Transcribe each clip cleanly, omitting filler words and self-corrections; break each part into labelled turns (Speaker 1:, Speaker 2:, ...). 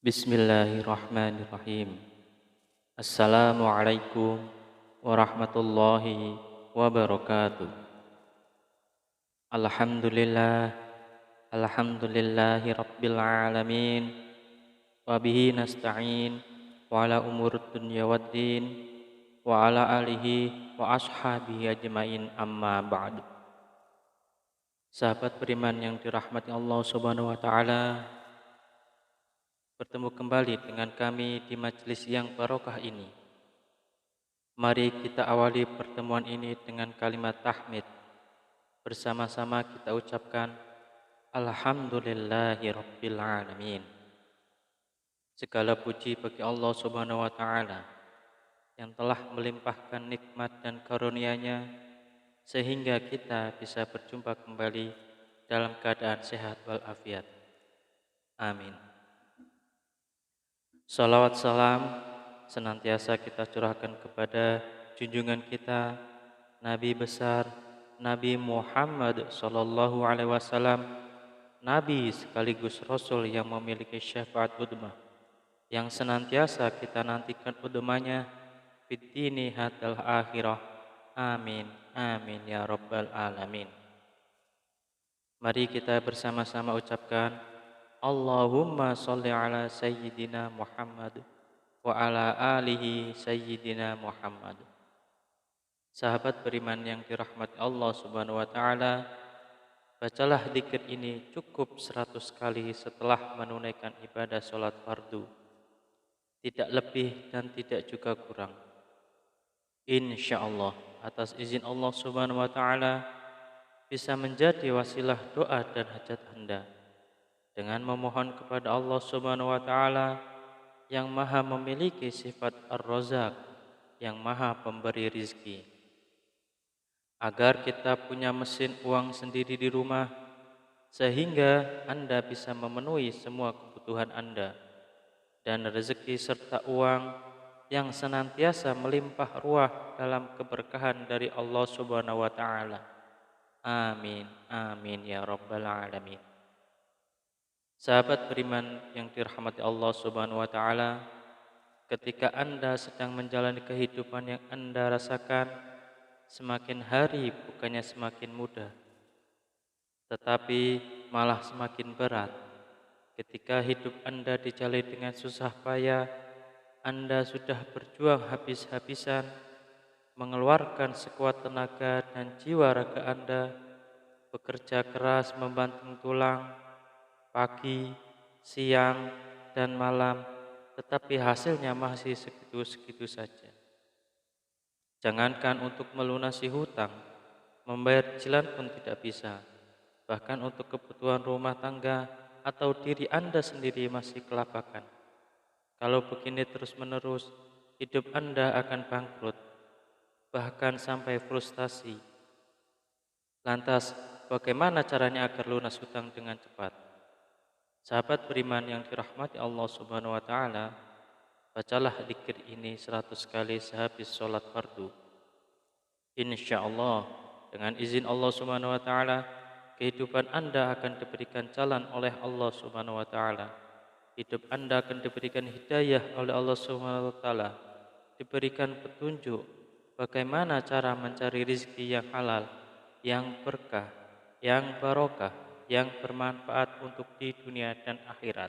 Speaker 1: Bismillahirrahmanirrahim. Assalamualaikum warahmatullahi wabarakatuh. Alhamdulillah, alhamdulillahi rabbil alamin. Wabihi nasta'in wa ala umur dunya waddin wa ala alihi wa ashabihi ajmain amma ba'du. Sahabat beriman yang dirahmati Allah Subhanahu wa taala, bertemu kembali dengan kami di majelis yang barokah ini. Mari kita awali pertemuan ini dengan kalimat tahmid. Bersama-sama kita ucapkan Alhamdulillahi Rabbil Alamin. Segala puji bagi Allah Subhanahu wa taala yang telah melimpahkan nikmat dan karunia-Nya sehingga kita bisa berjumpa kembali dalam keadaan sehat walafiat. Amin. Salawat salam senantiasa kita curahkan kepada junjungan kita, Nabi besar, Nabi Muhammad sallallahu alaihi wasallam, Nabi sekaligus Rasul yang memiliki syafaat udmah, yang senantiasa kita nantikan udmahnya fid dini hatal akhirah. Amin, amin ya rabbal alamin. Mari kita bersama-sama ucapkan Allahumma sholli ala sayyidina Muhammad wa ala alihi sayyidina Muhammad. Sahabat beriman yang dirahmati Allah Subhanahu wa taala, bacalah zikir ini cukup 100 kali setelah menunaikan ibadah salat fardu. Tidak lebih dan tidak juga kurang. Insyaallah atas izin Allah Subhanahu wa taala bisa menjadi wasilah doa dan hajat Anda dengan memohon kepada Allah Subhanahu wa taala yang Maha memiliki sifat Ar-Razzaq, yang Maha pemberi rizki, agar kita punya mesin uang sendiri di rumah sehingga Anda bisa memenuhi semua kebutuhan Anda, dan rezeki serta uang yang senantiasa melimpah ruah dalam keberkahan dari Allah Subhanahu wa taala. Amin, amin ya rabbal alamin. Sahabat beriman yang dirahmati Allah Subhanahu wa taala, ketika Anda sedang menjalani kehidupan yang Anda rasakan, semakin hari bukannya semakin mudah, tetapi malah semakin berat. Ketika hidup Anda dijalani dengan susah payah, Anda sudah berjuang habis-habisan, mengeluarkan sekuat tenaga dan jiwa raga Anda, bekerja keras membanting tulang, pagi, siang, dan malam, tetapi hasilnya masih segitu-segitu saja. Jangankan untuk melunasi hutang, membayar cicilan pun tidak bisa. Bahkan untuk kebutuhan rumah tangga atau diri Anda sendiri masih kelabakan. Kalau begini terus-menerus, hidup Anda akan bangkrut, bahkan sampai frustasi. Lantas, bagaimana caranya agar lunas hutang dengan cepat? Sahabat beriman yang dirahmati Allah Subhanahu wa taala, bacalah zikir ini 100 kali sehabis sholat fardu. Insyaallah dengan izin Allah Subhanahu wa taala, kehidupan Anda akan diberikan jalan oleh Allah Subhanahu wa taala. Hidup Anda akan diberikan hidayah oleh Allah Subhanahu wa taala, diberikan petunjuk bagaimana cara mencari rezeki yang halal, yang berkah, yang barokah, yang bermanfaat untuk di dunia dan akhirat.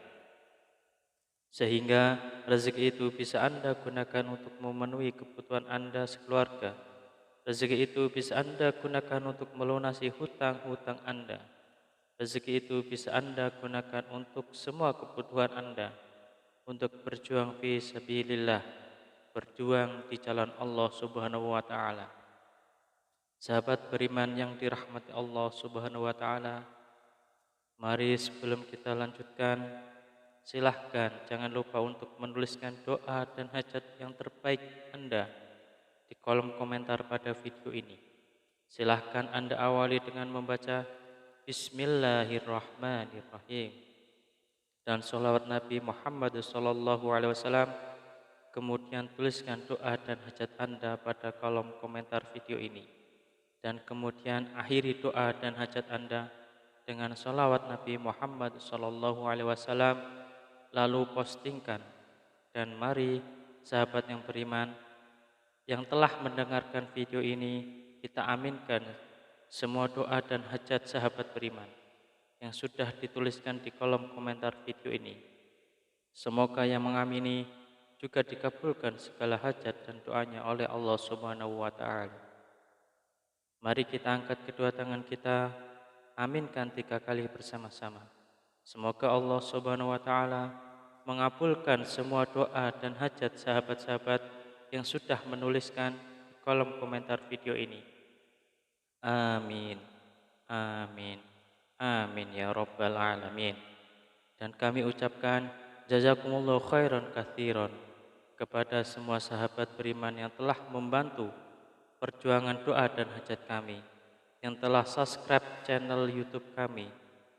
Speaker 1: Sehingga rezeki itu bisa Anda gunakan untuk memenuhi kebutuhan Anda sekeluarga. Rezeki itu bisa Anda gunakan untuk melunasi hutang-hutang Anda. Rezeki itu bisa Anda gunakan untuk semua kebutuhan Anda, untuk berjuang fi sabilillah, berjuang di jalan Allah Subhanahu wa taala. Sahabat beriman yang dirahmati Allah Subhanahu wa taala, mari sebelum kita lanjutkan, silahkan jangan lupa untuk menuliskan doa dan hajat yang terbaik Anda di kolom komentar pada video ini. Silahkan Anda awali dengan membaca Bismillahirrahmanirrahim dan sholawat Nabi Muhammad SAW. Kemudian tuliskan doa dan hajat Anda pada kolom komentar video ini, dan kemudian akhiri doa dan hajat Anda dengan sholawat Nabi Muhammad SAW lalu postingkan. Dan mari sahabat yang beriman yang telah mendengarkan video ini, kita aminkan semua doa dan hajat sahabat beriman yang sudah dituliskan di kolom komentar video ini. Semoga yang mengamini juga dikabulkan segala hajat dan doanya oleh Allah Subhanahu wa taala. Mari kita angkat kedua tangan kita, aminkan 3 kali bersama-sama. Semoga Allah Subhanahu wa taala mengabulkan semua doa dan hajat sahabat-sahabat yang sudah menuliskan di kolom komentar video ini. Amin. Amin. Amin ya rabbal alamin. Dan kami ucapkan jazakumullahu khairan katsiran kepada semua sahabat beriman yang telah membantu perjuangan doa dan hajat kami, yang telah subscribe channel YouTube kami,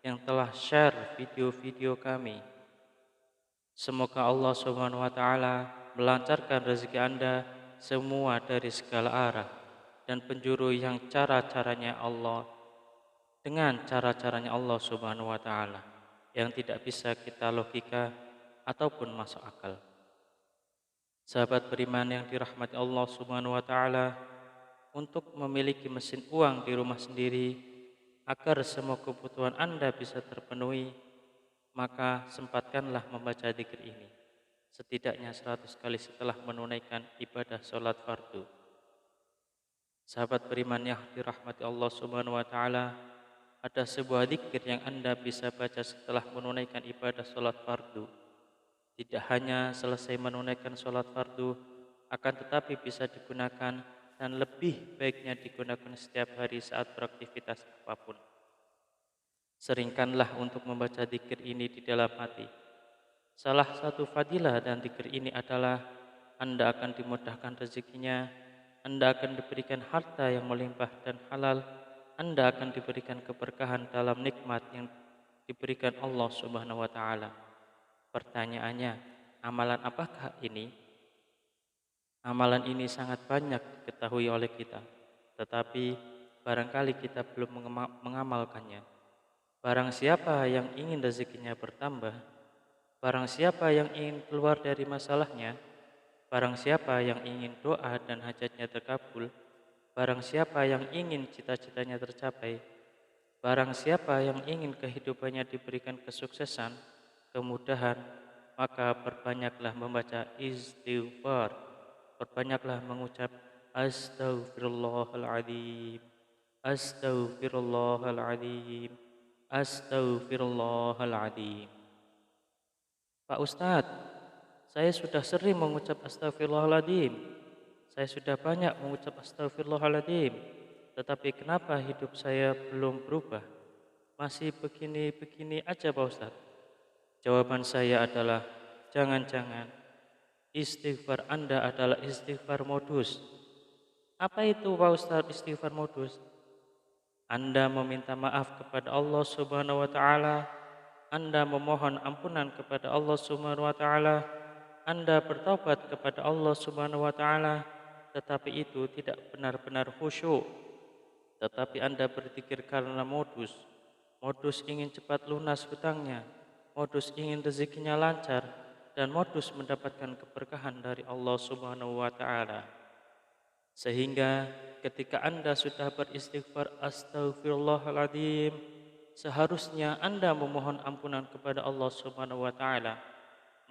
Speaker 1: yang telah share video-video kami. Semoga Allah Subhanahu wa taala melancarkan rezeki Anda semua dari segala arah dan penjuru yang cara-caranya Allah dengan cara-caranya Allah Subhanahu wa taala yang tidak bisa kita logika ataupun masuk akal. Sahabat beriman yang dirahmati Allah Subhanahu wa taala, untuk memiliki mesin uang di rumah sendiri agar semua kebutuhan Anda bisa terpenuhi, maka sempatkanlah membaca dzikir ini setidaknya 100 kali setelah menunaikan ibadah sholat fardu. Sahabat beriman yang dirahmati Allah Subhanahu wa taala, ada sebuah dzikir yang Anda bisa baca setelah menunaikan ibadah sholat fardu. Tidak hanya selesai menunaikan sholat fardu, akan tetapi bisa digunakan dan lebih baiknya digunakan setiap hari saat beraktivitas apapun. Seringkanlah untuk membaca dzikir ini di dalam hati. Salah satu fadilah dan dzikir ini adalah Anda akan dimudahkan rezekinya, Anda akan diberikan harta yang melimpah dan halal, Anda akan diberikan keberkahan dalam nikmat yang diberikan Allah Subhanahu wa taala. Pertanyaannya, amalan apakah ini? Amalan ini sangat banyak diketahui oleh kita, tetapi barangkali kita belum mengamalkannya. Barang siapa yang ingin rezekinya bertambah, barang siapa yang ingin keluar dari masalahnya, barang siapa yang ingin doa dan hajatnya terkabul, barang siapa yang ingin cita-citanya tercapai, barang siapa yang ingin kehidupannya diberikan kesuksesan, kemudahan, maka perbanyaklah membaca istighfar, perbanyaklah mengucap astaghfirullahaladzim, astaghfirullahaladzim, astaghfirullahaladzim. Pak Ustadz, saya sudah sering mengucap astaghfirullahaladzim, saya sudah banyak mengucap astaghfirullahaladzim, tetapi kenapa hidup saya belum berubah? Masih begini-begini aja Pak Ustadz. Jawaban saya adalah, jangan-jangan istighfar Anda adalah istighfar modus. Apa itu Pak Ustadz istighfar modus? Anda meminta maaf kepada Allah Subhanahu wa taala, Anda memohon ampunan kepada Allah Subhanahu wa taala, Anda bertaubat kepada Allah Subhanahu wa taala, tetapi itu tidak benar-benar khusyuk. Tetapi Anda berzikir karena modus. Modus ingin cepat lunas hutangnya, modus ingin rezekinya lancar, dan modus mendapatkan keberkahan dari Allah Subhanahu wa taala. Sehingga ketika Anda sudah beristighfar astaghfirullahaladzim, seharusnya Anda memohon ampunan kepada Allah Subhanahu wa taala.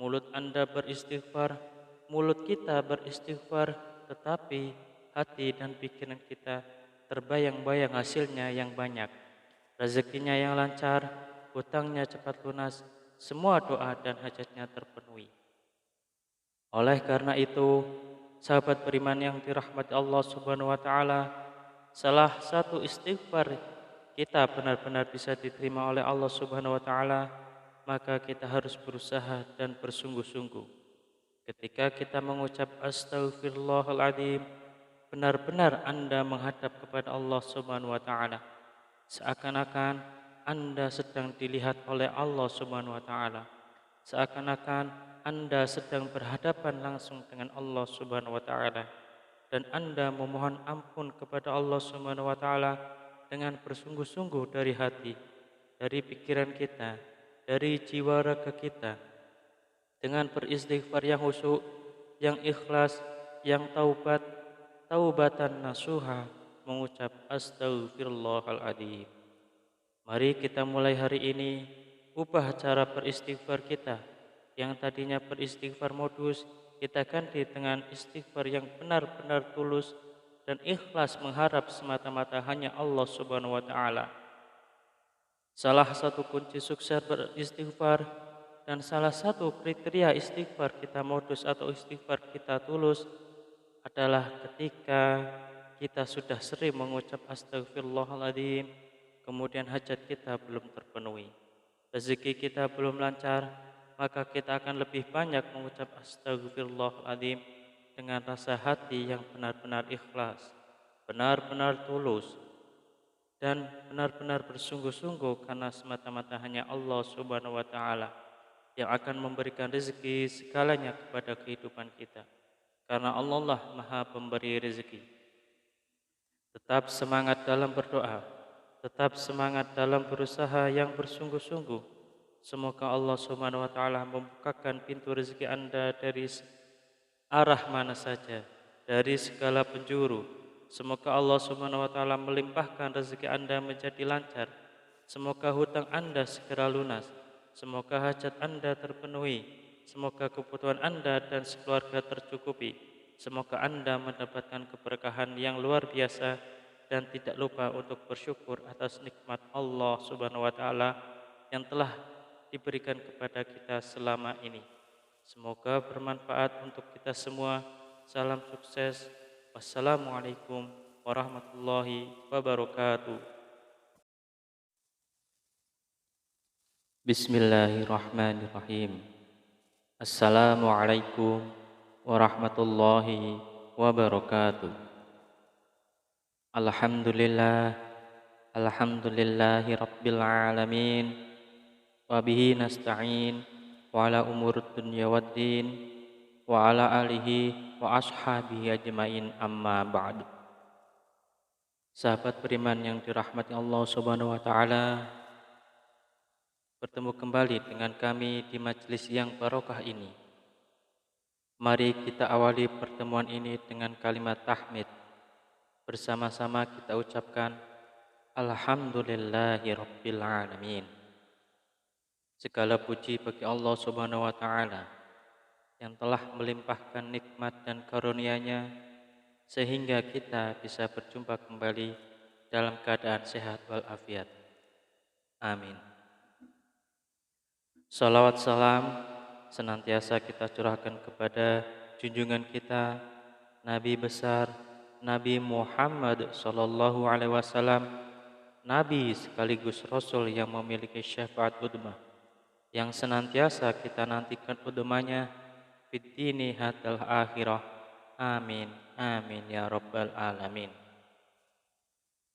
Speaker 1: Mulut Anda beristighfar, mulut kita beristighfar, tetapi hati dan pikiran kita terbayang-bayang hasilnya yang banyak, rezekinya yang lancar, hutangnya cepat lunas, semua doa dan hajatnya terpenuhi. Oleh karena itu, sahabat beriman yang dirahmati Allah Subhanahu wa taala, salah satu istighfar kita benar-benar bisa diterima oleh Allah Subhanahu wa taala, maka kita harus berusaha dan bersungguh-sungguh. Ketika kita mengucap astaghfirullahaladzim, benar-benar Anda menghadap kepada Allah Subhanahu wa taala, seakan-akan Anda sedang dilihat oleh Allah Subhanahu wa taala. Seakan-akan Anda sedang berhadapan langsung dengan Allah Subhanahu wa taala, dan Anda memohon ampun kepada Allah Subhanahu wa taala dengan bersungguh-sungguh dari hati, dari pikiran kita, dari jiwa raga kita. dengan beristighfar yang khusyuk, yang ikhlas, yang taubatan nasuha, mengucap astaghfirullahaladzim. Mari kita mulai hari ini ubah cara beristighfar kita. Yang tadinya beristighfar modus, kita ganti dengan istighfar yang benar-benar tulus dan ikhlas mengharap semata-mata hanya Allah Subhanahu wa taala. Salah satu kunci sukses beristighfar dan salah satu kriteria istighfar kita modus atau istighfar kita tulus adalah ketika kita sudah sering mengucap astagfirullahaladzim, kemudian hajat kita belum terpenuhi, rezeki kita belum lancar, maka kita akan lebih banyak mengucap astagfirullahaladzim dengan rasa hati yang benar-benar ikhlas, benar-benar tulus, dan benar-benar bersungguh-sungguh karena semata-mata hanya Allah Subhanahu wa taala yang akan memberikan rezeki segalanya kepada kehidupan kita. Karena Allah lah Maha Pemberi rezeki. Tetap semangat dalam berdoa, tetap semangat dalam berusaha yang bersungguh-sungguh. Semoga Allah Subhanahu wa taala membukakan pintu rezeki Anda dari arah mana saja, dari segala penjuru. Semoga Allah Subhanahu wa taala melimpahkan rezeki Anda menjadi lancar. Semoga hutang Anda segera lunas. Semoga hajat Anda terpenuhi. Semoga kebutuhan Anda dan sekeluarga tercukupi. Semoga Anda mendapatkan keberkahan yang luar biasa dan tidak lupa untuk bersyukur atas nikmat Allah Subhanahu wa taala yang telah diberikan kepada kita selama ini. Semoga bermanfaat untuk kita semua. Salam sukses. Wassalamualaikum warahmatullahi wabarakatuh. Bismillahirrahmanirrahim. Assalamualaikum warahmatullahi wabarakatuh. Alhamdulillah, alhamdulillahi rabbil alamin. Wabihi nasta'in wa ala umur dunya waddin wa ala alihi wa ashabihi ajmain, amma ba'du. Sahabat beriman yang dirahmati Allah Subhanahu wa taala, bertemu kembali dengan kami di majelis yang barokah ini. Mari kita awali pertemuan ini dengan kalimat tahmid. Bersama-sama kita ucapkan alhamdulillahi rabbil alamin. Segala puji bagi Allah Subhanahu wa taala yang telah melimpahkan nikmat dan karunia-Nya sehingga kita bisa berjumpa kembali dalam keadaan sehat walafiat. Amin. Salawat salam senantiasa kita curahkan kepada junjungan kita Nabi besar Nabi Muhammad sallallahu alaihi wasallam, Nabi sekaligus Rasul yang memiliki syafaat udmah, yang senantiasa kita nantikan udmahnya fid dini hatal akhirah. Amin, amin ya rabbal alamin.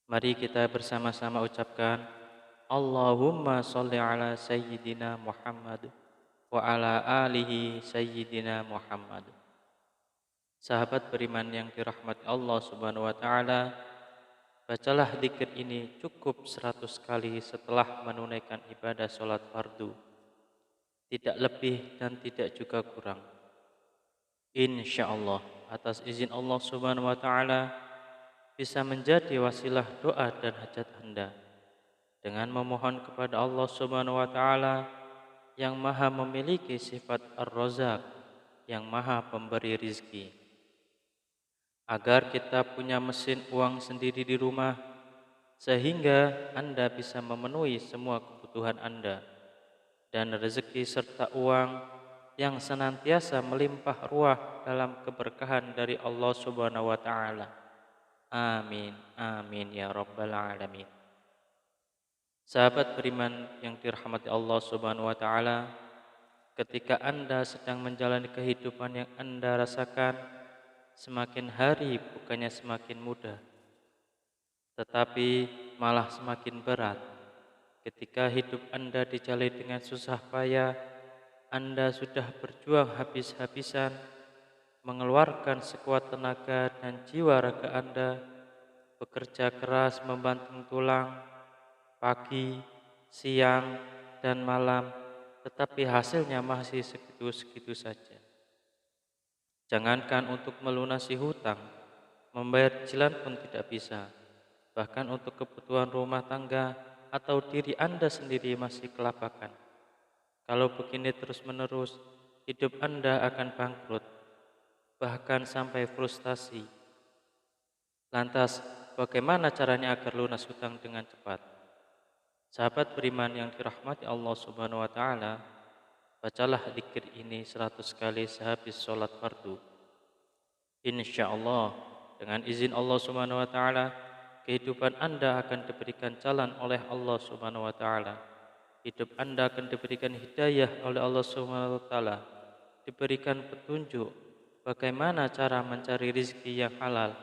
Speaker 1: Mari kita bersama-sama ucapkan Allahumma sholli ala sayyidina Muhammad wa ala alihi sayyidina Muhammad. Sahabat beriman yang dirahmati Allah Subhanahu wa taala, bacalah zikir ini cukup 100 kali setelah menunaikan ibadah sholat fardu. Tidak lebih dan tidak juga kurang. Insyaallah atas izin Allah Subhanahu wa taala bisa menjadi wasilah doa dan hajat Anda dengan memohon kepada Allah Subhanahu wa taala yang Maha memiliki sifat Ar-Razzaq, yang Maha pemberi rizki, agar kita punya mesin uang sendiri di rumah sehingga Anda bisa memenuhi semua kebutuhan Anda, dan rezeki serta uang yang senantiasa melimpah ruah dalam keberkahan dari Allah Subhanahu wa taala. Amin, amin ya rabbal alamin. Sahabat beriman yang dirahmati Allah Subhanahu wa taala, ketika Anda sedang menjalani kehidupan yang Anda rasakan, semakin hari bukannya semakin mudah, tetapi malah semakin berat. Ketika hidup Anda dijalani dengan susah payah, Anda sudah berjuang habis-habisan, mengeluarkan sekuat tenaga dan jiwa raga Anda, bekerja keras membanting tulang, pagi, siang, dan malam, tetapi hasilnya masih segitu-segitu saja. Jangankan untuk melunasi hutang, membayar cicilan pun tidak bisa. Bahkan untuk kebutuhan rumah tangga atau diri Anda sendiri masih kelabakan. Kalau begini terus-menerus, hidup Anda akan bangkrut, bahkan sampai frustasi. Lantas, bagaimana caranya agar lunas hutang dengan cepat? Sahabat beriman yang dirahmati Allah Subhanahu wa taala, bacalah zikir ini 100 kali sehabis sholat fardu. Insya Allah, dengan izin Allah Subhanahu wa taala, kehidupan Anda akan diberikan jalan oleh Allah Subhanahu wa taala. Hidup Anda akan diberikan hidayah oleh Allah Subhanahu wa taala, diberikan petunjuk bagaimana cara mencari rezeki yang halal,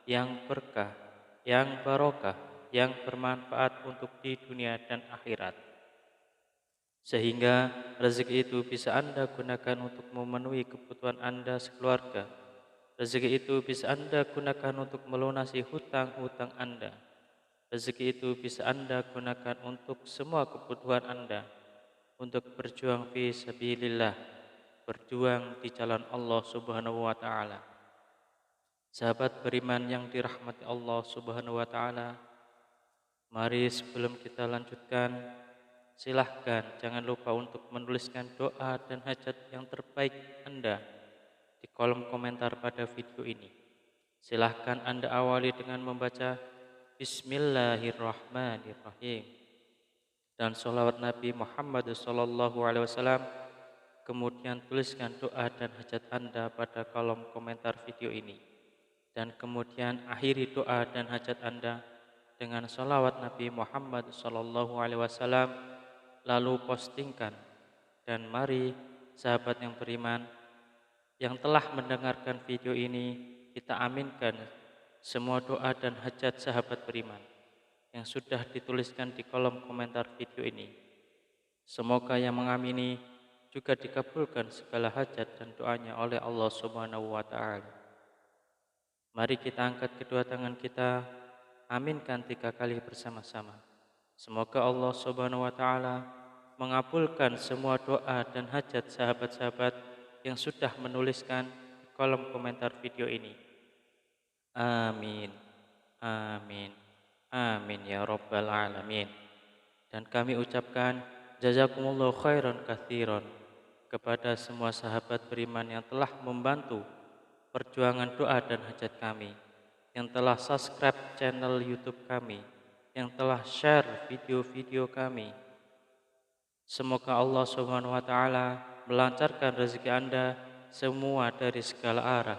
Speaker 1: yang berkah, yang barokah, yang bermanfaat untuk di dunia dan akhirat. Sehingga rezeki itu bisa Anda gunakan untuk memenuhi kebutuhan Anda sekeluarga. Rezeki itu bisa Anda gunakan untuk melunasi hutang-hutang Anda. Rezeki itu bisa Anda gunakan untuk semua kebutuhan Anda, untuk berjuang fi sabilillah, berjuang di jalan Allah Subhanahu wa taala. Sahabat beriman yang dirahmati Allah Subhanahu wa taala, mari sebelum kita lanjutkan, silahkan jangan lupa untuk menuliskan doa dan hajat yang terbaik Anda di kolom komentar pada video ini. Silahkan Anda awali dengan membaca Bismillahirrahmanirrahim dan sholawat Nabi Muhammad SAW. Kemudian tuliskan doa dan hajat Anda pada kolom komentar video ini. Dan kemudian akhiri doa dan hajat Anda dengan sholawat Nabi Muhammad SAW, lalu postingkan. Dan mari sahabat yang beriman yang telah mendengarkan video ini, kita aminkan semua doa dan hajat sahabat beriman yang sudah dituliskan di kolom komentar video ini. Semoga yang mengamini juga dikabulkan segala hajat dan doanya oleh Allah Subhanahu wa taala. Mari kita angkat kedua tangan kita, aminkan 3 kali bersama-sama. Semoga Allah Subhanahu wa taala mengabulkan semua doa dan hajat sahabat-sahabat yang sudah menuliskan di kolom komentar video ini. Amin. Amin. Amin ya rabbal alamin. Dan kami ucapkan jazakumullahu khairan katsiran kepada semua sahabat beriman yang telah membantu perjuangan doa dan hajat kami, yang telah subscribe channel YouTube kami, yang telah share video-video kami. Semoga Allah Subhanahu wa taala melancarkan rezeki Anda semua dari segala arah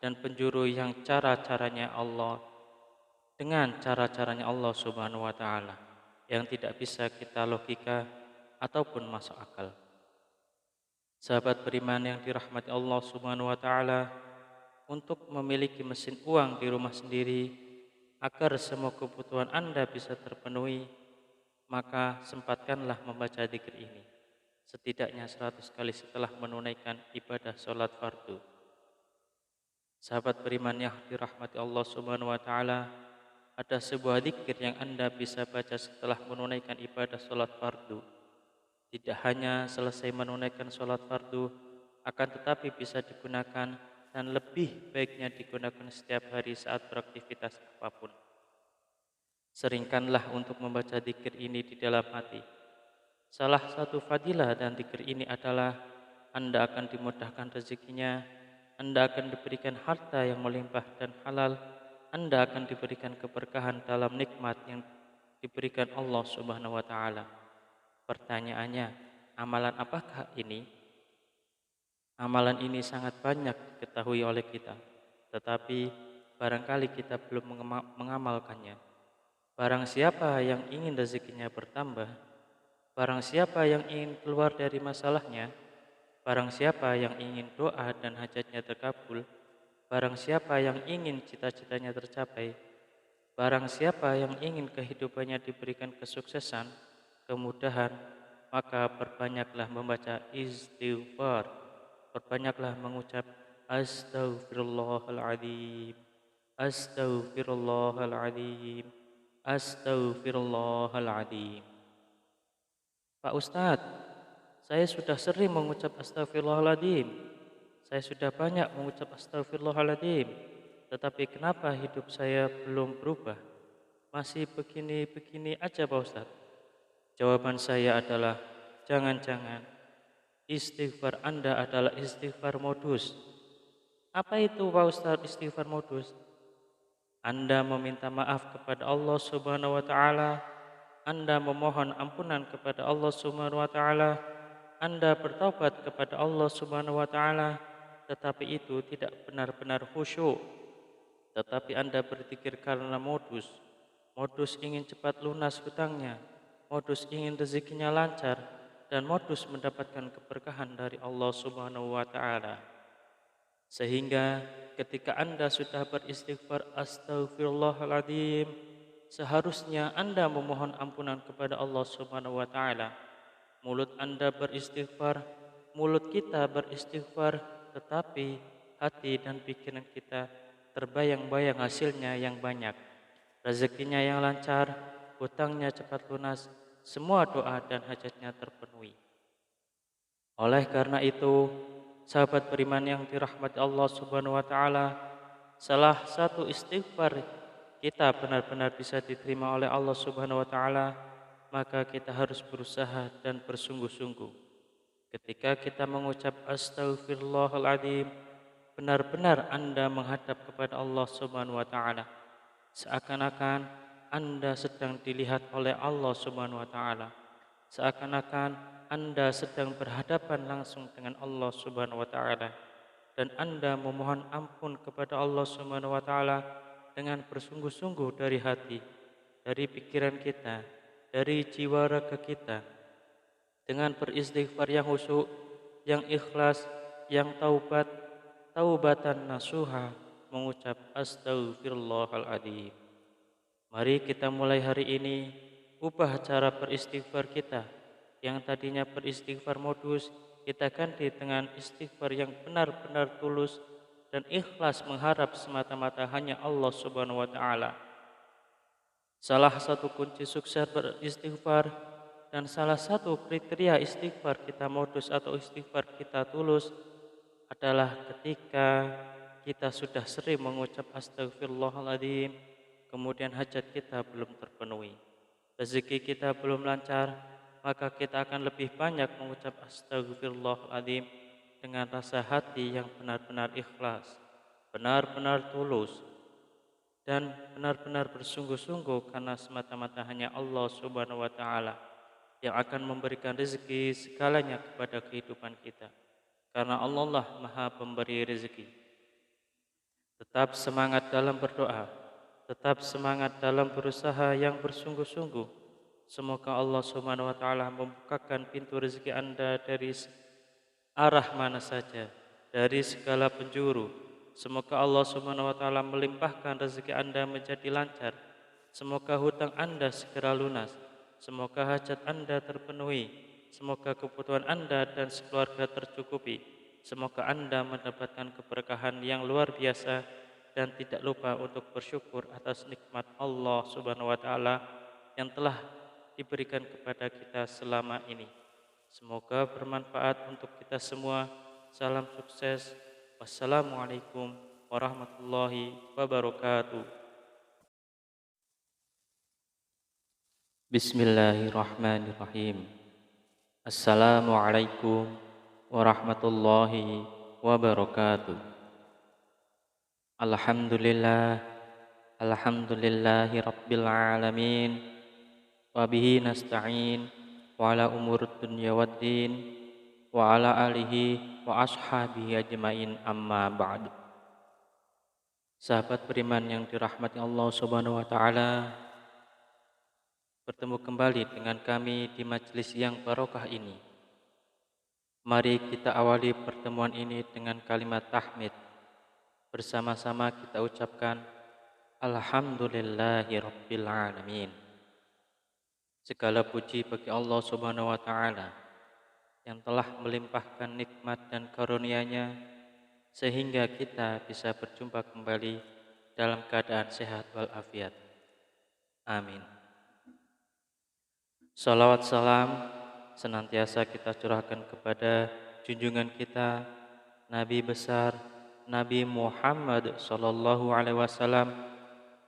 Speaker 1: dan penjuru yang cara-caranya Allah dengan cara-caranya Allah Subhanahu wa taala yang tidak bisa kita logika ataupun masuk akal. Sahabat beriman yang dirahmati Allah Subhanahu wa taala, untuk memiliki mesin uang di rumah sendiri agar semua kebutuhan Anda bisa terpenuhi, maka sempatkanlah membaca zikir ini setidaknya 100 kali setelah menunaikan ibadah sholat fardu. Sahabat beriman yang dirahmati Allah Subhanahu wa taala, ada sebuah zikir yang Anda bisa baca setelah menunaikan ibadah sholat fardu. Tidak hanya selesai menunaikan sholat fardu, akan tetapi bisa digunakan dan lebih baiknya digunakan setiap hari saat beraktivitas apapun. Seringkanlah untuk membaca zikir ini di dalam hati. Salah satu fadilah dan zikir ini adalah Anda akan dimudahkan rezekinya, Anda akan diberikan harta yang melimpah dan halal, Anda akan diberikan keberkahan dalam nikmat yang diberikan Allah Subhanahu wa taala. Pertanyaannya, amalan apakah ini? Amalan ini sangat banyak diketahui oleh kita, tetapi barangkali kita belum mengamalkannya. Barang siapa yang ingin rezekinya bertambah, barang siapa yang ingin keluar dari masalahnya, barang siapa yang ingin doa dan hajatnya terkabul, barang siapa yang ingin cita-citanya tercapai, barang siapa yang ingin kehidupannya diberikan kesuksesan, kemudahan, maka perbanyaklah membaca istighfar, perbanyaklah mengucap astaghfirullahaladzim, astaghfirullahaladzim, astaghfirullahaladzim. Pak Ustadz, Saya sudah sering mengucap astagfirullahaladzim. Saya sudah banyak mengucap astagfirullahaladzim. Tetapi kenapa hidup saya belum berubah? Masih begini-begini aja Pak Ustadz. Jawaban saya adalah, jangan-jangan istighfar Anda adalah istighfar modus. Apa itu Pak Ustadz istighfar modus? Anda meminta maaf kepada Allah Subhanahu wa taala, Anda memohon ampunan kepada Allah Subhanahu wa taala, Anda bertaubat kepada Allah Subhanahu wa taala, tetapi itu tidak benar-benar khusyuk. Tetapi Anda berzikir karena modus. Modus ingin cepat lunas hutangnya, modus ingin rezekinya lancar, dan modus mendapatkan keberkahan dari Allah Subhanahu wa taala. Sehingga ketika Anda sudah beristighfar astagfirullahaladzim, seharusnya Anda memohon ampunan kepada Allah Subhanahu wa taala. Mulut Anda beristighfar, mulut kita beristighfar, tetapi hati dan pikiran kita terbayang-bayang hasilnya yang banyak. Rezekinya yang lancar, hutangnya cepat lunas, semua doa dan hajatnya terpenuhi. Oleh karena itu, sahabat beriman yang dirahmati Allah Subhanahu wa taala, salah satu istighfar kita benar-benar bisa diterima oleh Allah Subhanahu wa taala, maka kita harus berusaha dan bersungguh-sungguh. Ketika kita mengucap astagfirullahaladzim, benar-benar Anda menghadap kepada Allah Subhanahu wa taala. Seakan-akan Anda sedang dilihat oleh Allah Subhanahu wa taala. Seakan-akan Anda sedang berhadapan langsung dengan Allah Subhanahu wa taala, dan Anda memohon ampun kepada Allah Subhanahu wa taala dengan bersungguh-sungguh dari hati, dari pikiran kita, dari jiwa raga kita, dengan beristighfar yang khusyuk, yang ikhlas, yang taubatan nasuha, mengucap astagfirullahaladzim. Mari kita mulai hari ini ubah cara beristighfar kita. Yang tadinya beristighfar modus, kita ganti dengan istighfar yang benar-benar tulus dan ikhlas mengharap semata-mata hanya Allah Subhanahu wa taala. Salah satu kunci sukses beristighfar dan salah satu kriteria istighfar kita modus atau istighfar kita tulus adalah ketika kita sudah sering mengucap astagfirullahaladzim, kemudian hajat kita belum terpenuhi, rezeki kita belum lancar, maka kita akan lebih banyak mengucap astagfirullahaladzim dengan rasa hati yang benar-benar ikhlas, benar-benar tulus, dan benar-benar bersungguh-sungguh karena semata-mata hanya Allah Subhanahu wa taala yang akan memberikan rezeki segalanya kepada kehidupan kita. Karena Allah lah Maha Pemberi rezeki. Tetap semangat dalam berdoa, tetap semangat dalam berusaha yang bersungguh-sungguh. Semoga Allah Subhanahu wa taala membukakan pintu rezeki Anda dari arah mana saja, dari segala penjuru. Semoga Allah Subhanahu wa taala melimpahkan rezeki Anda menjadi lancar. Semoga hutang Anda segera lunas. Semoga hajat Anda terpenuhi. Semoga kebutuhan Anda dan sekeluarga tercukupi. Semoga Anda mendapatkan keberkahan yang luar biasa dan tidak lupa untuk bersyukur atas nikmat Allah Subhanahu wa taala yang telah diberikan kepada kita selama ini. Semoga bermanfaat untuk kita semua. Salam sukses. Wassalamualaikum warahmatullahi wabarakatuh. Bismillahirrahmanirrahim. Assalamualaikum warahmatullahi wabarakatuh. Alhamdulillah, alhamdulillahi rabbil alamin, wa bihi nasta'in wa ala umur dunya waddin wa ala alihi wa ashabihi ajmain, amma ba'du. Sahabat beriman yang dirahmati Allah Subhanahu wa taala, bertemu kembali dengan kami di majelis yang barokah ini. Mari kita awali pertemuan ini dengan kalimat tahmid. Bersama-sama kita ucapkan Alhamdulillahi Rabbil Alamin. Segala puji bagi Allah Subhanahu wa taala yang telah melimpahkan nikmat dan karunia-Nya sehingga kita bisa berjumpa kembali dalam keadaan sehat walafiat. Amin. Salawat salam senantiasa kita curahkan kepada junjungan kita, Nabi besar, Nabi Muhammad sallallahu alaihi wasallam,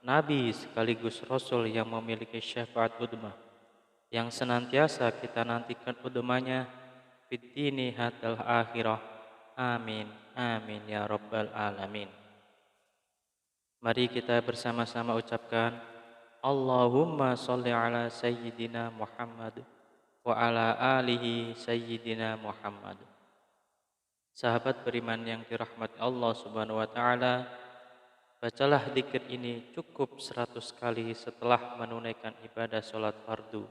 Speaker 1: Nabi sekaligus Rasul yang memiliki syafaat udmah, yang senantiasa kita nantikan udmahnya fid dini hatal akhirah. Amin, amin ya rabbal alamin. Mari kita bersama-sama ucapkan Allahumma sholli ala sayyidina Muhammad wa ala alihi sayyidina Muhammad. Sahabat beriman yang dirahmati Allah Subhanahu wa taala, bacalah zikir ini cukup 100 kali setelah menunaikan ibadah sholat fardu.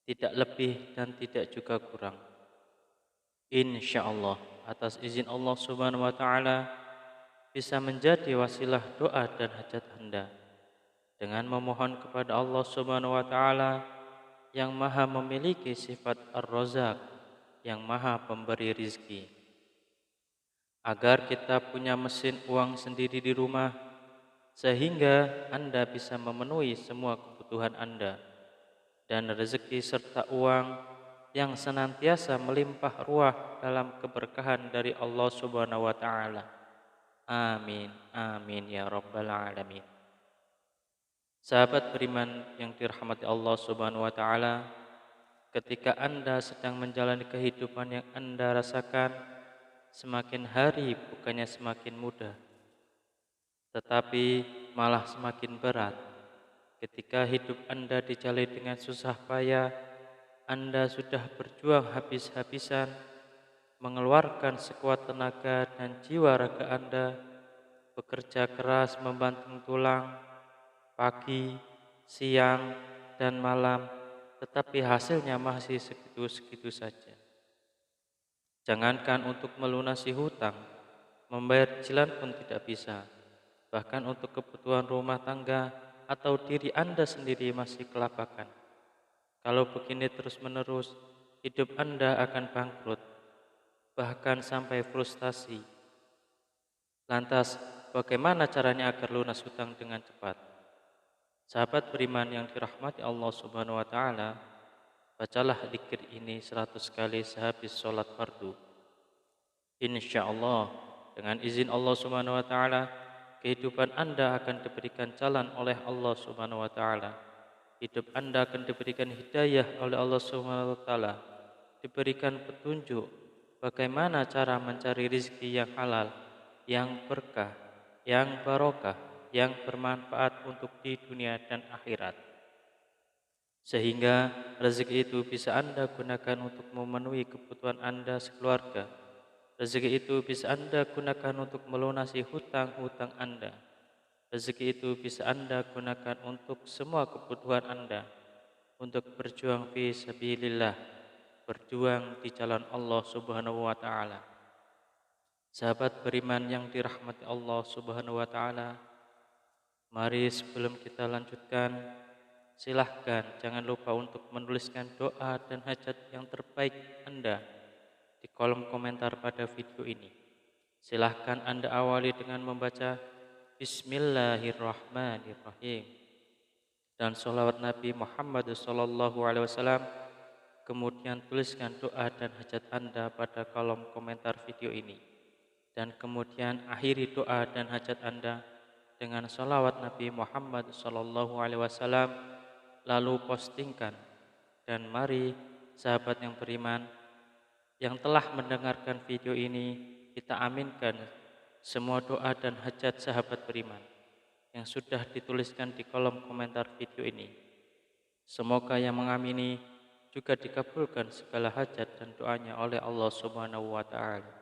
Speaker 1: Tidak lebih dan tidak juga kurang. Insyaallah atas izin Allah Subhanahu wa taala bisa menjadi wasilah doa dan hajat Anda dengan memohon kepada Allah Subhanahu wa taala yang Maha memiliki sifat Ar-Razzaq, yang Maha pemberi rizki, agar kita punya mesin uang sendiri di rumah sehingga Anda bisa memenuhi semua kebutuhan Anda, dan rezeki serta uang yang senantiasa melimpah ruah dalam keberkahan dari Allah Subhanahu wa taala. Amin, amin ya rabbal alamin. Sahabat beriman yang dirahmati Allah Subhanahu wa taala, ketika Anda sedang menjalani kehidupan yang Anda rasakan semakin hari bukannya semakin mudah, tetapi malah semakin berat. Ketika hidup Anda dijalani dengan susah payah, Anda sudah berjuang habis-habisan, mengeluarkan sekuat tenaga dan jiwa raga Anda, bekerja keras membanting tulang, pagi, siang, dan malam, tetapi hasilnya masih segitu-segitu saja. Jangankan untuk melunasi hutang, membayar cicilan pun tidak bisa. Bahkan untuk kebutuhan rumah tangga atau diri Anda sendiri masih kelabakan. Kalau begini terus-menerus, hidup Anda akan bangkrut, bahkan sampai frustasi. Lantas, bagaimana caranya agar lunas hutang dengan cepat? Sahabat beriman yang dirahmati Allah Subhanahu wa taala, bacalah zikir ini 100 kali sehabis sholat fardu. Insyaallah dengan izin Allah Subhanahu wa taala, kehidupan Anda akan diberikan jalan oleh Allah Subhanahu wa taala. Hidup Anda akan diberikan hidayah oleh Allah Subhanahu wa taala, diberikan petunjuk bagaimana cara mencari rezeki yang halal, yang berkah, yang barokah, yang bermanfaat untuk di dunia dan akhirat. Sehingga rezeki itu bisa Anda gunakan untuk memenuhi kebutuhan Anda sekeluarga. Rezeki itu bisa Anda gunakan untuk melunasi hutang-hutang Anda. Rezeki itu bisa Anda gunakan untuk semua kebutuhan Anda, untuk berjuang fi sabilillah, berjuang di jalan Allah Subhanahu wa taala. Sahabat beriman yang dirahmati Allah Subhanahu wa taala, mari sebelum kita lanjutkan, silahkan jangan lupa untuk menuliskan doa dan hajat yang terbaik Anda di kolom komentar pada video ini. Silahkan Anda awali dengan membaca Bismillahirrahmanirrahim dan sholawat Nabi Muhammad SAW. Kemudian tuliskan doa dan hajat Anda pada kolom komentar video ini, dan kemudian akhiri doa dan hajat Anda dengan sholawat Nabi Muhammad SAW, lalu postingkan. Dan mari sahabat yang beriman yang telah mendengarkan video ini, kita aminkan semua doa dan hajat sahabat beriman yang sudah dituliskan di kolom komentar video ini. Semoga yang mengamini juga dikabulkan segala hajat dan doanya oleh Allah Subhanahu wa taala.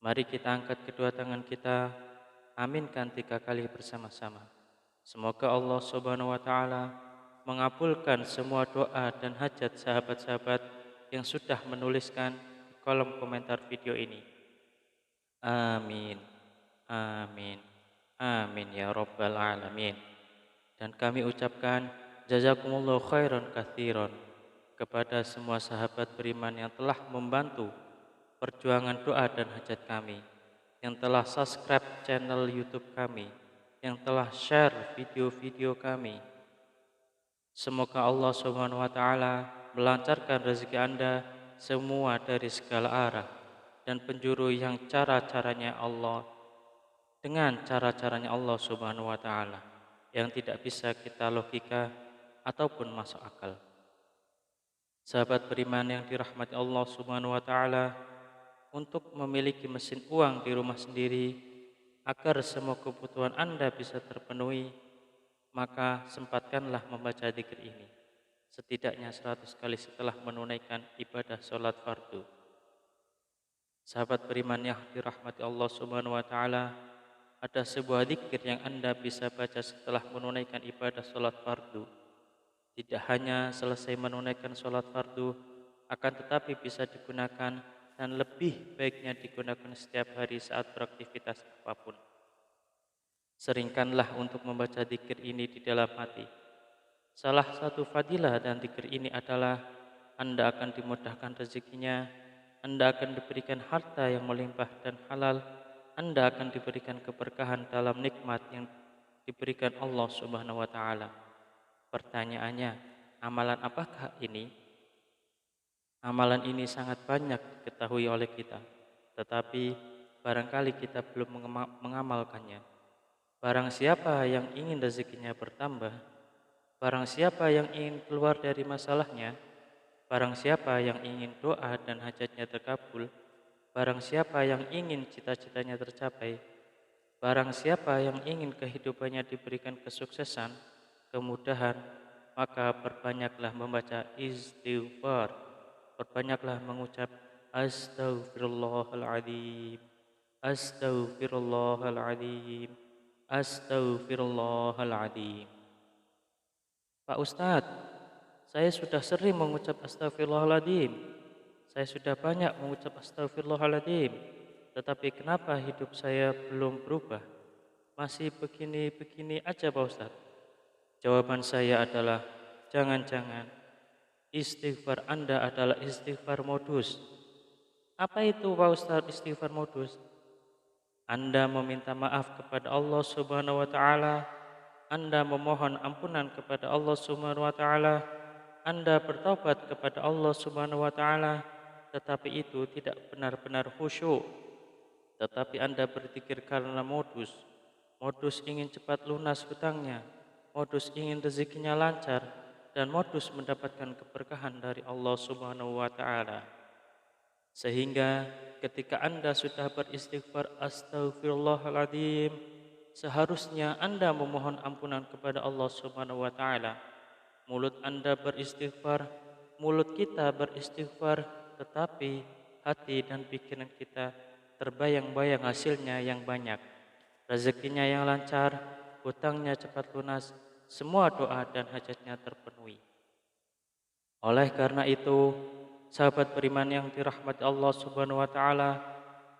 Speaker 1: Mari kita angkat kedua tangan kita, aminkan 3 kali bersama-sama. Semoga Allah Subhanahu wa taala mengabulkan semua doa dan hajat sahabat-sahabat yang sudah menuliskan di kolom komentar video ini. Amin, amin, amin ya rabbal alamin. Dan kami ucapkan jazakumullahu khairan katsiran kepada semua sahabat beriman yang telah membantu perjuangan doa dan hajat kami, yang telah subscribe channel YouTube kami, yang telah share video-video kami. Semoga Allah Subhanahu wa taala melancarkan rezeki Anda semua dari segala arah, dan penjuru yang cara-caranya Allah dengan cara-caranya Allah Subhanahu wa taala yang tidak bisa kita logika ataupun masuk akal. Sahabat beriman yang dirahmati Allah Subhanahu wa taala, untuk memiliki mesin uang di rumah sendiri agar semua kebutuhan Anda bisa terpenuhi, maka sempatkanlah membaca zikir ini setidaknya 100 kali setelah menunaikan ibadah sholat fardu. Sahabat beriman yang dirahmati Allah Subhanahu wa taala, ada sebuah zikir yang Anda bisa baca setelah menunaikan ibadah sholat fardu. Tidak hanya selesai menunaikan sholat fardu, akan tetapi bisa digunakan dan lebih baiknya digunakan setiap hari saat beraktivitas apapun. Seringkanlah untuk membaca zikir ini di dalam hati. Salah satu fadilah dan zikir ini adalah Anda akan dimudahkan rezekinya, Anda akan diberikan harta yang melimpah dan halal, Anda akan diberikan keberkahan dalam nikmat yang diberikan Allah Subhanahu wa taala. Pertanyaannya, amalan apakah ini? Amalan ini sangat banyak diketahui oleh kita, tetapi barangkali kita belum mengamalkannya. Barang siapa yang ingin rezekinya bertambah, barang siapa yang ingin keluar dari masalahnya, barang siapa yang ingin doa dan hajatnya terkabul, barang siapa yang ingin cita-citanya tercapai, barang siapa yang ingin kehidupannya diberikan kesuksesan, kemudahan, maka perbanyaklah membaca istighfar, perbanyaklah mengucap astaghfirullahaladzim, astaghfirullahaladzim, astaghfirullahaladzim. Pak Ustadz, saya sudah sering mengucap astagfirullahaladzim. Saya sudah banyak mengucap astagfirullahaladzim. Tetapi kenapa hidup saya belum berubah? Masih begini-begini aja Pak Ustadz. Jawaban saya adalah, jangan-jangan istighfar Anda adalah istighfar modus. Apa itu Pak Ustadz istighfar modus? Anda meminta maaf kepada Allah Subhanahu wa taala, Anda memohon ampunan kepada Allah Subhanahu wa taala, Anda bertobat kepada Allah Subhanahu wa taala, tetapi itu tidak benar-benar khusyuk. Tetapi Anda berzikir karena modus. Modus ingin cepat lunas hutangnya, modus ingin rezekinya lancar, dan modus mendapatkan keberkahan dari Allah Subhanahu wa taala. Sehingga ketika Anda sudah beristighfar astaghfirullahaladzim, seharusnya Anda memohon ampunan kepada Allah Subhanahu wa taala. Mulut Anda beristighfar, mulut kita beristighfar, tetapi hati dan pikiran kita terbayang-bayang hasilnya yang banyak, rezekinya yang lancar, hutangnya cepat lunas, semua doa dan hajatnya terpenuhi. Oleh karena itu, sahabat beriman yang dirahmati Allah Subhanahu wa taala,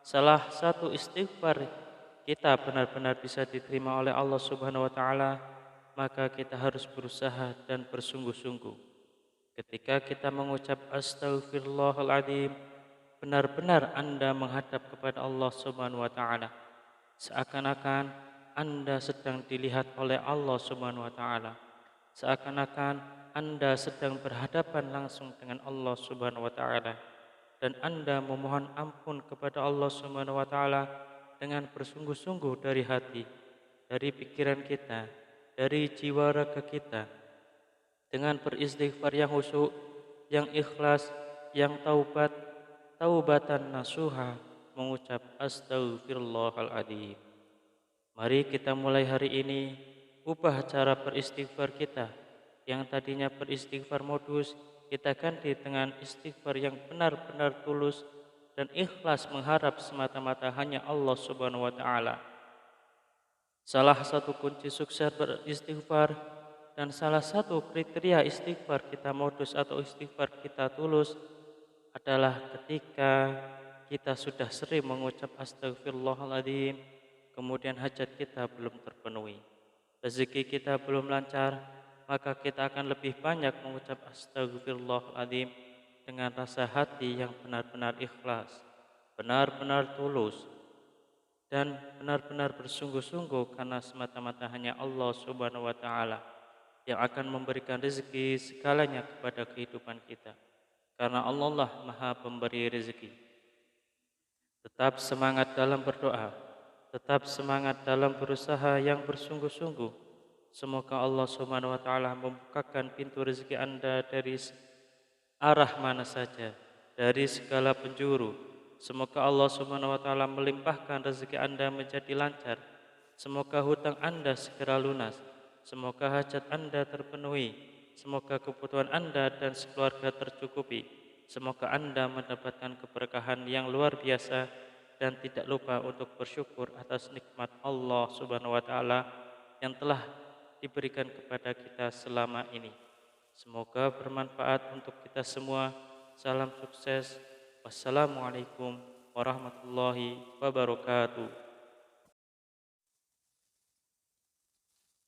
Speaker 1: salah satu istighfar kita benar-benar bisa diterima oleh Allah Subhanahu wa taala, maka kita harus berusaha dan bersungguh-sungguh. Ketika kita mengucap astaghfirullahaladzim, benar-benar Anda menghadap kepada Allah Subhanahu wa taala. Seakan-akan Anda sedang dilihat oleh Allah Subhanahu wa taala. Seakan-akan Anda sedang berhadapan langsung dengan Allah Subhanahu wa taala, dan Anda memohon ampun kepada Allah Subhanahu wa taala dengan bersungguh-sungguh dari hati, dari pikiran kita, dari jiwa raga kita, dengan beristighfar yang khusyuk, yang ikhlas, yang taubatan nasuha, mengucap astaghfirullahaladzim. Mari kita mulai hari ini ubah cara beristighfar kita. Yang tadinya beristighfar modus, kita ganti dengan istighfar yang benar-benar tulus dan ikhlas mengharap semata-mata hanya Allah Subhanahu wa taala. Salah satu kunci sukses beristighfar dan salah satu kriteria istighfar kita modus atau istighfar kita tulus adalah ketika kita sudah sering mengucap astaghfirullahaladzim, kemudian hajat kita belum terpenuhi, rezeki kita belum lancar, maka kita akan lebih banyak mengucap astaghfirullahaladzim dengan rasa hati yang benar-benar ikhlas, benar-benar tulus, dan benar-benar bersungguh-sungguh karena semata-mata hanya Allah Subhanahu wa taala. yang akan memberikan rezeki segalanya kepada kehidupan kita. Karena Allah lah Maha Pemberi rezeki. Tetap semangat dalam berdoa, tetap semangat dalam berusaha yang bersungguh-sungguh. Semoga Allah Subhanahu wa taala membukakan pintu rezeki Anda dari arah mana saja, dari segala penjuru. Semoga Allah Subhanahu wa taala melimpahkan rezeki Anda menjadi lancar. Semoga hutang Anda segera lunas. Semoga hajat Anda terpenuhi. Semoga kebutuhan Anda dan sekeluarga tercukupi. Semoga Anda mendapatkan keberkahan yang luar biasa dan tidak lupa untuk bersyukur atas nikmat Allah Subhanahu wa taala yang telah diberikan kepada kita selama ini. Semoga bermanfaat untuk kita semua. Salam sukses. Wassalamualaikum warahmatullahi wabarakatuh.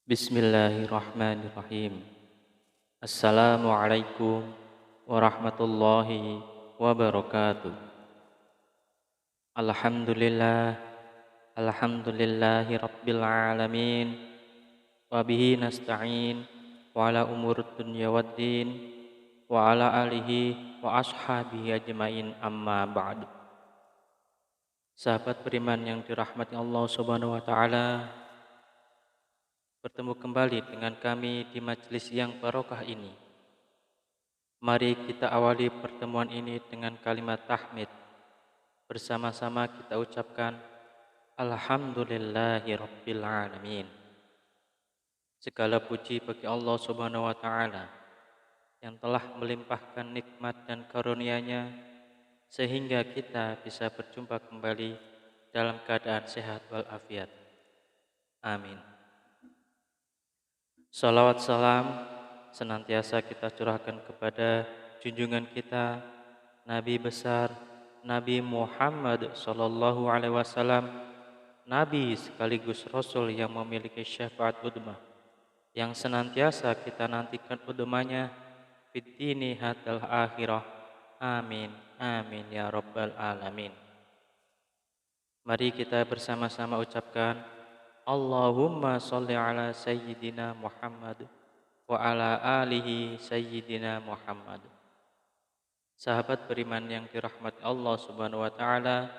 Speaker 1: Bismillahirrahmanirrahim. Assalamualaikum warahmatullahi wabarakatuh. Alhamdulillah, alhamdulillahi rabbil alamin. Wa bihi nasta'in wa ala umur dunya waddin wa ala alihi wa ashabihi ajmain, amma ba'du. Sahabat beriman yang dirahmati Allah Subhanahu wa taala, bertemu kembali dengan kami di majelis yang barokah ini. Mari kita awali pertemuan ini dengan kalimat tahmid. Bersama-sama kita ucapkan Alhamdulillahi rabbil alamin. Segala puji bagi Allah Subhanahu wa taala yang telah melimpahkan nikmat dan karunia-Nya sehingga kita bisa berjumpa kembali dalam keadaan sehat walafiat. Amin. Salawat salam senantiasa kita curahkan kepada junjungan kita Nabi besar Nabi Muhammad sallallahu alaihi wasallam, Nabi sekaligus Rasul yang memiliki syafaat udmah, yang senantiasa kita nantikan udmahnya fid dini hatal akhirah. Amin, amin ya rabbal alamin. Mari kita bersama-sama ucapkan Allahumma sholli ala sayyidina Muhammad wa ala alihi sayyidina Muhammad. Sahabat beriman yang dirahmati Allah Subhanahu wa taala,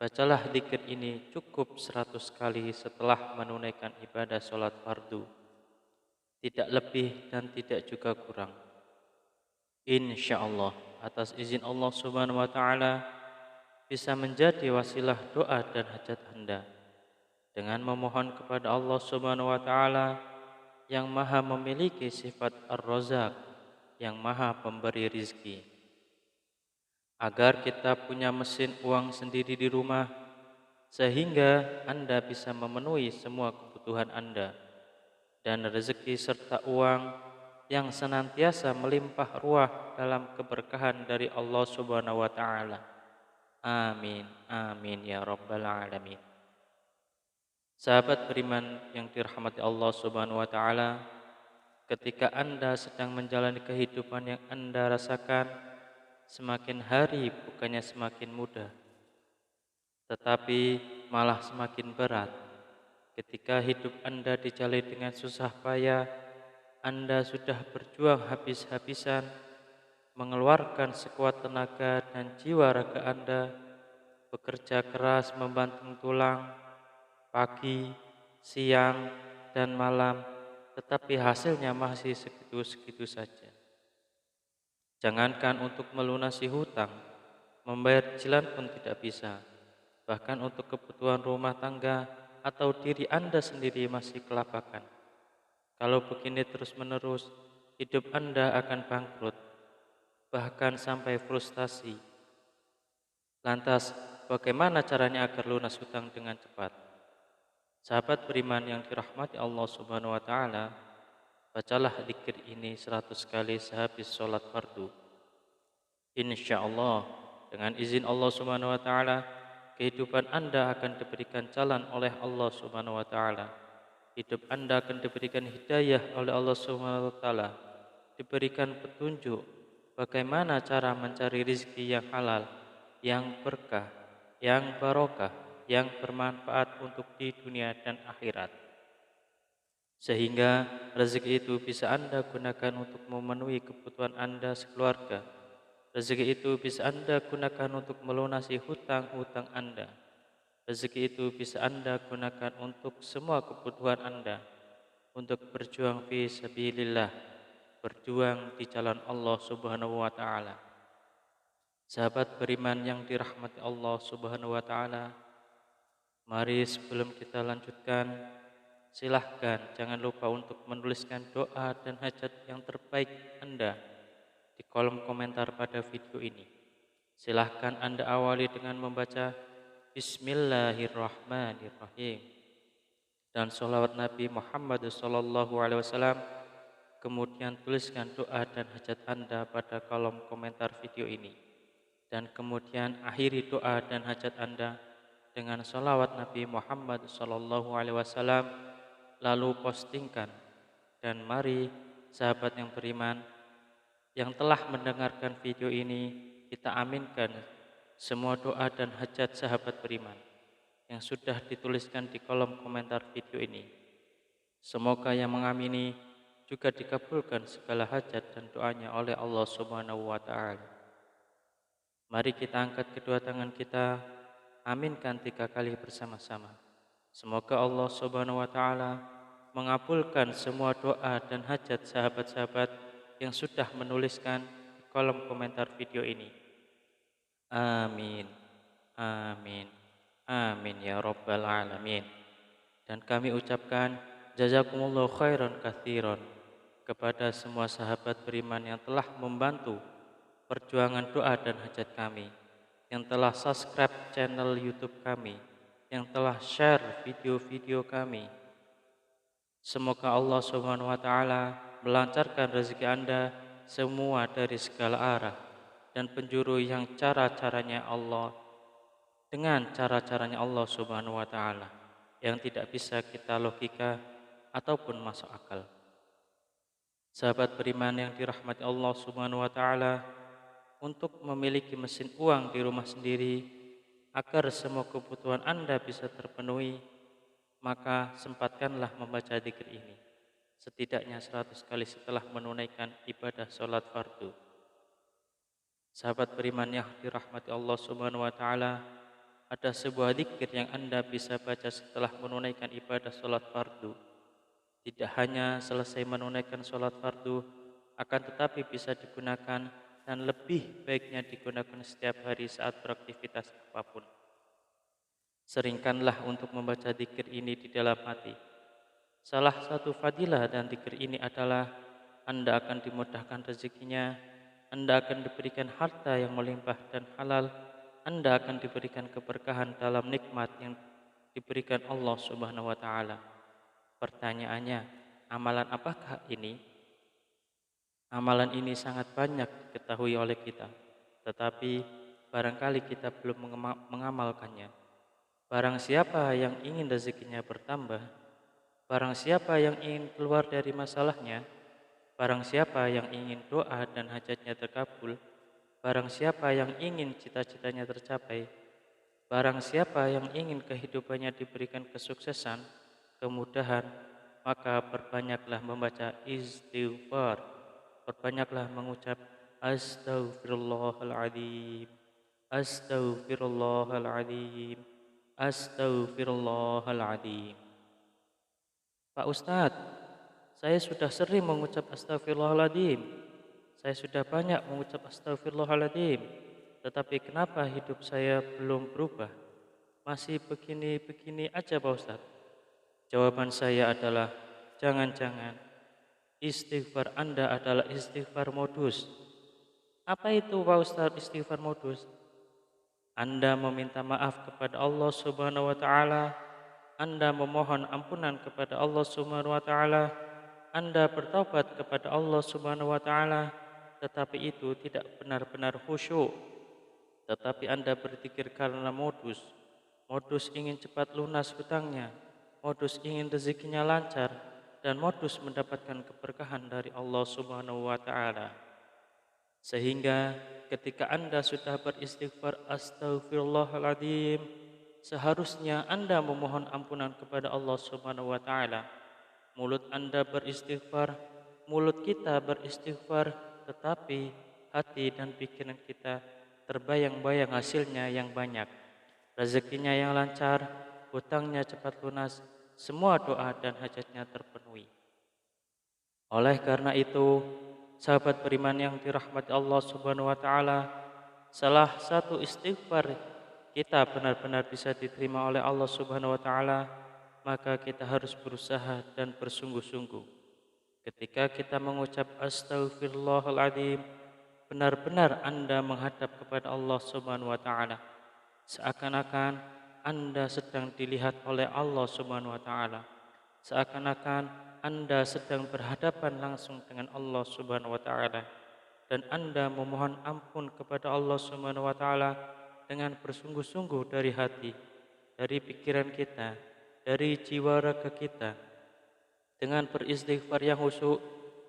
Speaker 1: bacalah zikir ini cukup 100 kali setelah menunaikan ibadah sholat fardu. Tidak lebih dan tidak juga kurang. Insyaallah atas izin Allah Subhanahu wa taala bisa menjadi wasilah doa dan hajat Anda dengan memohon kepada Allah Subhanahu wa taala yang Maha memiliki sifat Ar-Razzaq, yang Maha pemberi rizki, agar kita punya mesin uang sendiri di rumah sehingga Anda bisa memenuhi semua kebutuhan Anda, dan rezeki serta uang yang senantiasa melimpah ruah dalam keberkahan dari Allah Subhanahu wa taala. Amin, amin ya rabbal alamin. Sahabat beriman yang dirahmati Allah Subhanahu wa taala, ketika Anda sedang menjalani kehidupan yang Anda rasakan semakin hari bukannya semakin mudah, tetapi malah semakin berat. Ketika hidup Anda dijalani dengan susah payah, Anda sudah berjuang habis-habisan, mengeluarkan sekuat tenaga dan jiwa raga Anda, bekerja keras membanting tulang, pagi, siang, dan malam, tetapi hasilnya masih segitu-segitu saja. Jangankan untuk melunasi hutang, membayar cicilan pun tidak bisa. Bahkan untuk kebutuhan rumah tangga atau diri Anda sendiri masih kelapakan. Kalau begini terus-menerus, hidup Anda akan bangkrut, bahkan sampai frustasi. Lantas, bagaimana caranya agar lunas hutang dengan cepat? Sahabat beriman yang dirahmati Allah Subhanahu wa taala, bacalah zikir ini 100 kali sehabis sholat fardu. Insyaallah dengan izin Allah Subhanahu wa taala, kehidupan Anda akan diberikan jalan oleh Allah Subhanahu wa taala. Hidup Anda akan diberikan hidayah oleh Allah Subhanahu wa taala, diberikan petunjuk bagaimana cara mencari rezeki yang halal, yang berkah, yang barokah, yang bermanfaat untuk di dunia dan akhirat. sehingga rezeki itu bisa Anda gunakan untuk memenuhi kebutuhan Anda sekeluarga. Rezeki itu bisa Anda gunakan untuk melunasi hutang-hutang Anda. Rezeki itu bisa Anda gunakan untuk semua kebutuhan Anda, untuk berjuang fi sabilillah, berjuang di jalan Allah Subhanahu wa taala. Sahabat beriman yang dirahmati Allah Subhanahu wa taala, mari sebelum kita lanjutkan, silahkan jangan lupa untuk menuliskan doa dan hajat yang terbaik Anda di kolom komentar pada video ini. Silahkan Anda awali dengan membaca Bismillahirrahmanirrahim dan sholawat Nabi Muhammad SAW. Kemudian tuliskan doa dan hajat Anda pada kolom komentar video ini. Dan kemudian akhiri doa dan hajat Anda dengan sholawat Nabi Muhammad SAW, lalu postingkan. Dan mari sahabat yang beriman yang telah mendengarkan video ini, kita aminkan semua doa dan hajat sahabat beriman yang sudah dituliskan di kolom komentar video ini. Semoga yang mengamini juga dikabulkan segala hajat dan doanya oleh Allah Subhanahu wa taala. Mari kita angkat kedua tangan kita, aminkan 3 kali bersama-sama. Semoga Allah Subhanahu wa taala mengabulkan semua doa dan hajat sahabat-sahabat yang sudah menuliskan di kolom komentar video ini. Amin. Amin. Amin ya rabbal alamin. Dan kami ucapkan jazakumullahu khairan katsiran kepada semua sahabat beriman yang telah membantu perjuangan doa dan hajat kami, yang telah subscribe channel YouTube kami, yang telah share video-video kami. Semoga Allah Subhanahu wa taala melancarkan rezeki Anda semua dari segala arah dan penjuru yang cara-caranya Allah dengan cara-caranya Allah Subhanahu wa taala yang tidak bisa kita logika ataupun masuk akal. Sahabat beriman yang dirahmati Allah Subhanahu wa taala, untuk memiliki mesin uang di rumah sendiri agar semua kebutuhan Anda bisa terpenuhi, maka sempatkanlah membaca dzikir ini setidaknya 100 kali setelah menunaikan ibadah sholat fardu. Sahabat beriman yang dirahmati Allah Subhanahu wa taala, ada sebuah dzikir yang Anda bisa baca setelah menunaikan ibadah sholat fardu. Tidak hanya selesai menunaikan sholat fardu, akan tetapi bisa digunakan dan lebih baiknya digunakan setiap hari saat beraktivitas apapun. Seringkanlah untuk membaca dzikir ini di dalam hati. Salah satu fadilah dan dzikir ini adalah Anda akan dimudahkan rezekinya, Anda akan diberikan harta yang melimpah dan halal, Anda akan diberikan keberkahan dalam nikmat yang diberikan Allah Subhanahu wa taala. Pertanyaannya, amalan apakah ini? Amalan ini sangat banyak diketahui oleh kita, tetapi barangkali kita belum mengamalkannya. Barang siapa yang ingin rezekinya bertambah, barang siapa yang ingin keluar dari masalahnya, barang siapa yang ingin doa dan hajatnya terkabul, barang siapa yang ingin cita-citanya tercapai, barang siapa yang ingin kehidupannya diberikan kesuksesan, kemudahan, maka perbanyaklah membaca istighfar, perbanyaklah mengucap astaghfirullahaladzim, astaghfirullahaladzim, astaghfirullahaladzim. Pak Ustadz, saya sudah sering mengucap astaghfirullahaladzim, saya sudah banyak mengucap astaghfirullahaladzim, tetapi kenapa hidup saya belum berubah? Masih begini-begini aja Pak Ustadz. Jawaban saya adalah, jangan-jangan istighfar Anda adalah istighfar modus. Apa itu Pak Ustadz istighfar modus? Anda meminta maaf kepada Allah Subhanahu wa taala, Anda memohon ampunan kepada Allah Subhanahu wa taala, Anda bertaubat kepada Allah Subhanahu wa taala, tetapi itu tidak benar-benar khusyuk. Tetapi Anda berzikir karena modus ingin cepat lunas hutangnya, modus ingin rezekinya lancar, dan modus mendapatkan keberkahan dari Allah Subhanahu wa taala. Sehingga ketika Anda sudah beristighfar astaghfirullahaladzim, seharusnya Anda memohon ampunan kepada Allah Subhanahu wa taala. mulut Anda beristighfar, mulut kita beristighfar, tetapi hati dan pikiran kita terbayang-bayang hasilnya yang banyak, rezekinya yang lancar, hutangnya cepat lunas, semua doa dan hajatnya terpenuhi. Oleh karena itu, sahabat beriman yang dirahmati Allah Subhanahu wa taala, salah satu istighfar kita benar-benar bisa diterima oleh Allah Subhanahu wa taala, maka kita harus berusaha dan bersungguh-sungguh. Ketika kita mengucap astaghfirullahaladzim, benar-benar Anda menghadap kepada Allah Subhanahu wa taala. Seakan-akan Anda sedang dilihat oleh Allah Subhanahu wa taala. Seakan-akan Anda sedang berhadapan langsung dengan Allah Subhanahu wa taala dan Anda memohon ampun kepada Allah Subhanahu wa taala dengan bersungguh-sungguh dari hati, dari pikiran kita, dari jiwa raga kita, dengan beristighfar yang khusyuk,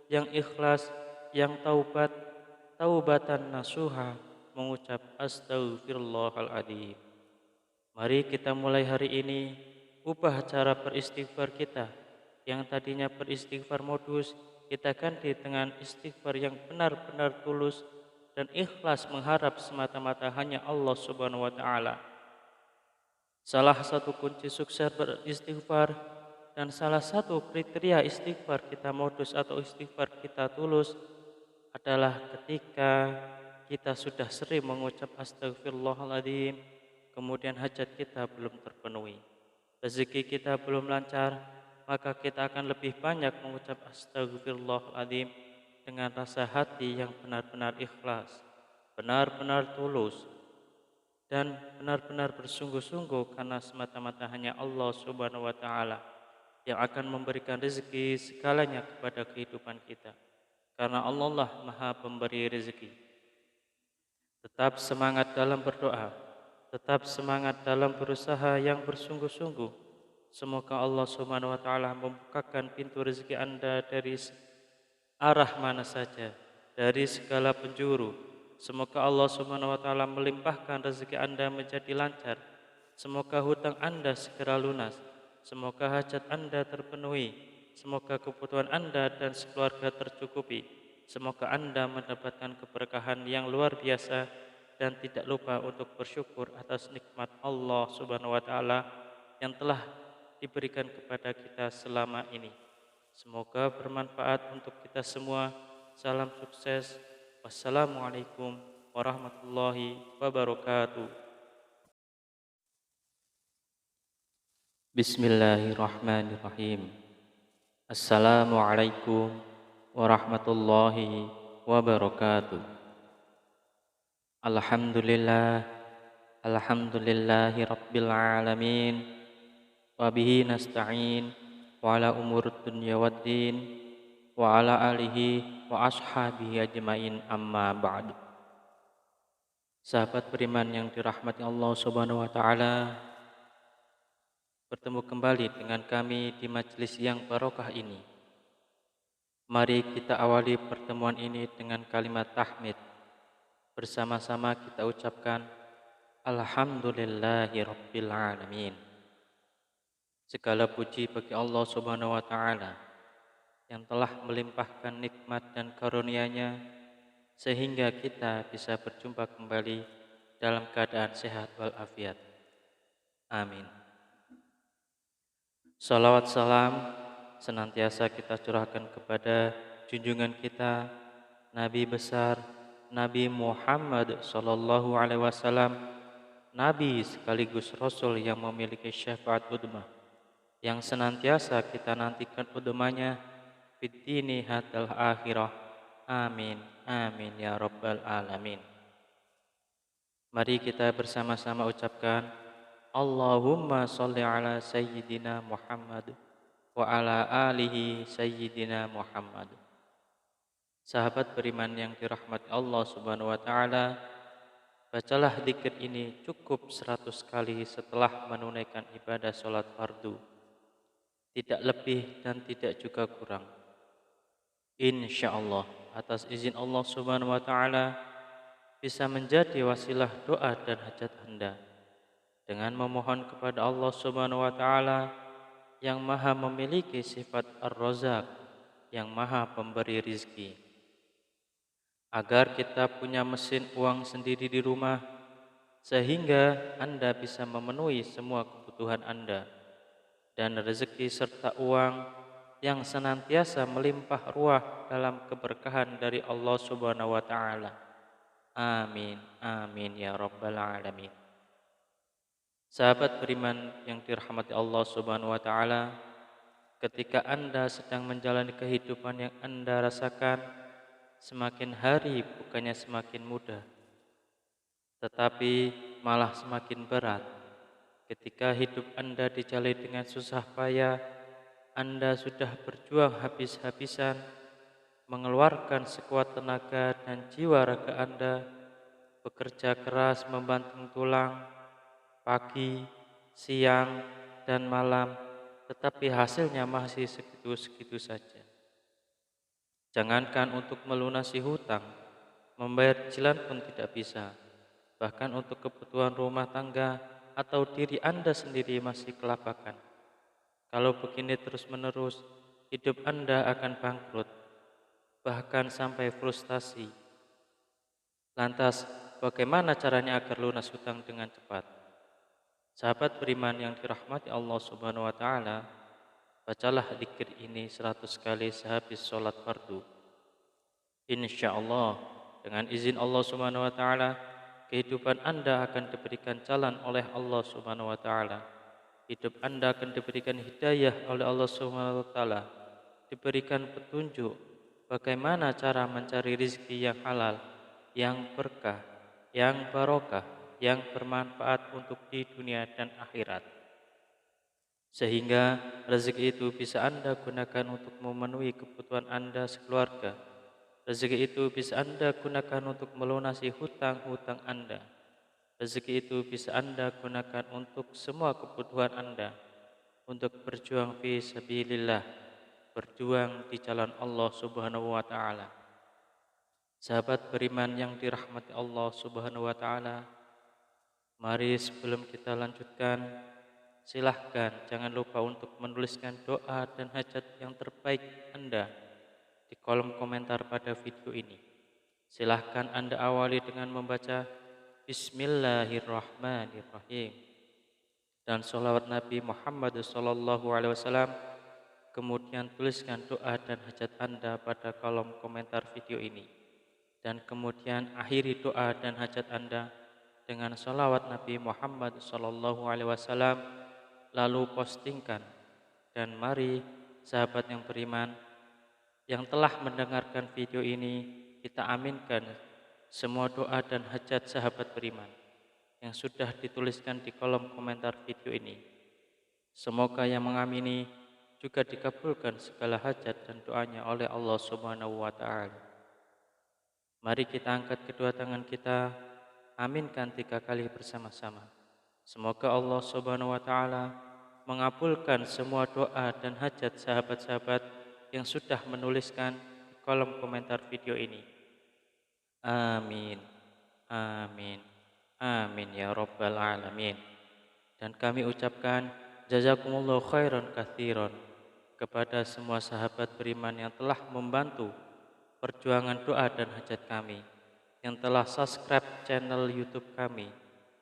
Speaker 1: yang ikhlas, yang taubatan nasuha, mengucap astaghfirullahaladzim. Mari kita mulai hari ini ubah cara beristighfar kita. Yang tadinya beristighfar modus, kita ganti dengan istighfar yang benar-benar tulus dan ikhlas mengharap semata-mata hanya Allah Subhanahu wa taala. Salah satu kunci sukses beristighfar dan salah satu kriteria istighfar kita modus atau istighfar kita tulus adalah ketika kita sudah sering mengucap astagfirullahaladzim, kemudian hajat kita belum terpenuhi, rezeki kita belum lancar, maka kita akan lebih banyak mengucap astagfirullahaladzim dengan rasa hati yang benar-benar ikhlas, benar-benar tulus, dan benar-benar bersungguh-sungguh karena semata-mata hanya Allah Subhanahu wa taala yang akan memberikan rezeki segalanya kepada kehidupan kita. Karena Allah lah Maha Pemberi rezeki. Tetap semangat dalam berdoa, tetap semangat dalam berusaha yang bersungguh-sungguh. Semoga Allah Subhanahu wa taala membukakan pintu rezeki Anda dari arah mana saja, dari segala penjuru. Semoga Allah Subhanahu wa taala melimpahkan rezeki Anda menjadi lancar. Semoga hutang Anda segera lunas. Semoga hajat Anda terpenuhi. Semoga kebutuhan Anda dan sekeluarga tercukupi. Semoga Anda mendapatkan keberkahan yang luar biasa dan tidak lupa untuk bersyukur atas nikmat Allah Subhanahu wa taala yang telah diberikan kepada kita selama ini. Semoga bermanfaat untuk kita semua. Salam sukses. Wassalamualaikum warahmatullahi wabarakatuh. Bismillahirrahmanirrahim. Assalamualaikum warahmatullahi wabarakatuh. Alhamdulillah, alhamdulillahi rabbil alamin. Wabihi nasta'in wa ala umur dunya waddin wa ala alihi wa ashabihi ajmain, amma ba'du. Sahabat beriman yang dirahmati Allah Subhanahu wa taala, bertemu kembali dengan kami di majelis yang barokah ini. Mari kita awali pertemuan ini dengan kalimat tahmid. Bersama-sama kita ucapkan alhamdulillahi rabbil alamin. Segala puji bagi Allah Subhanahu wa taala yang telah melimpahkan nikmat dan karunia-Nya sehingga kita bisa berjumpa kembali dalam keadaan sehat walafiat. Amin. Salawat salam senantiasa kita curahkan kepada junjungan kita Nabi besar Nabi Muhammad sallallahu alaihi wasallam, Nabi sekaligus Rasul yang memiliki syafaat udmah, yang senantiasa kita nantikan udmahnya fid dini hatal akhirah. Amin, amin ya rabbal alamin. Mari kita bersama-sama ucapkan Allahumma sholli ala sayyidina Muhammad wa ala alihi sayyidina Muhammad. Sahabat beriman yang dirahmati Allah Subhanahu wa taala, bacalah zikir ini cukup 100 kali setelah menunaikan ibadah sholat fardu. Tidak lebih dan tidak juga kurang. Insyaallah atas izin Allah Subhanahu wa taala bisa menjadi wasilah doa dan hajat Anda dengan memohon kepada Allah Subhanahu wa taala yang maha memiliki sifat Ar-Razzaq, yang maha pemberi rizki. Agar kita punya mesin uang sendiri di rumah, sehingga Anda bisa memenuhi semua kebutuhan Anda, dan rezeki serta uang yang senantiasa melimpah ruah dalam keberkahan dari Allah Subhanahu wa taala. Amin, amin ya rabbal alamin. Sahabat beriman yang dirahmati Allah Subhanahu wa taala, ketika Anda sedang menjalani kehidupan yang Anda rasakan, semakin hari bukannya semakin mudah, tetapi malah semakin berat. Ketika hidup Anda dijalani dengan susah payah, Anda sudah berjuang habis-habisan, mengeluarkan sekuat tenaga dan jiwa raga Anda, bekerja keras membanting tulang, pagi, siang, dan malam, tetapi hasilnya masih segitu-segitu saja. Jangankan untuk melunasi hutang, membayar cicilan pun tidak bisa. Bahkan untuk kebutuhan rumah tangga atau diri Anda sendiri masih kelabakan. Kalau begini terus-menerus, hidup Anda akan bangkrut, bahkan sampai frustasi. Lantas, bagaimana caranya agar lunas hutang dengan cepat? Sahabat beriman yang dirahmati Allah Subhanahu wa taala, bacalah zikir ini 100 kali sehabis sholat fardu. Insya Allah, dengan izin Allah Subhanahu wa taala, kehidupan Anda akan diberikan jalan oleh Allah Subhanahu wa taala. Hidup Anda akan diberikan hidayah oleh Allah Subhanahu wa taala, diberikan petunjuk bagaimana cara mencari rezeki yang halal, yang berkah, yang barokah, yang bermanfaat untuk di dunia dan akhirat. Sehingga rezeki itu bisa Anda gunakan untuk memenuhi kebutuhan Anda sekeluarga. Rezeki itu bisa Anda gunakan untuk melunasi hutang-hutang Anda. Rezeki itu bisa Anda gunakan untuk semua kebutuhan Anda, untuk berjuang fi sabilillah, berjuang di jalan Allah Subhanahu wa taala. Sahabat beriman yang dirahmati Allah Subhanahu wa taala, mari sebelum kita lanjutkan, silahkan jangan lupa untuk menuliskan doa dan hajat yang terbaik Anda di kolom komentar pada video ini. Silahkan Anda awali dengan membaca Bismillahirrahmanirrahim dan sholawat Nabi Muhammad SAW. Kemudian tuliskan doa dan hajat Anda pada kolom komentar video ini. Dan kemudian akhiri doa dan hajat Anda dengan sholawat Nabi Muhammad SAW, lalu postingkan. Dan mari sahabat yang beriman yang telah mendengarkan video ini, kita aminkan semua doa dan hajat sahabat beriman yang sudah dituliskan di kolom komentar video ini. Semoga yang mengamini juga dikabulkan segala hajat dan doanya oleh Allah Subhanahu wa taala. Mari kita angkat kedua tangan kita, aminkan 3 kali bersama-sama. Semoga Allah Subhanahu wa taala mengabulkan semua doa dan hajat sahabat-sahabat yang sudah menuliskan di kolom komentar video ini. Amin, amin, amin ya rabbal alamin. Dan kami ucapkan jazakumullahu khairan katsiran kepada semua sahabat beriman yang telah membantu perjuangan doa dan hajat kami, yang telah subscribe channel YouTube kami,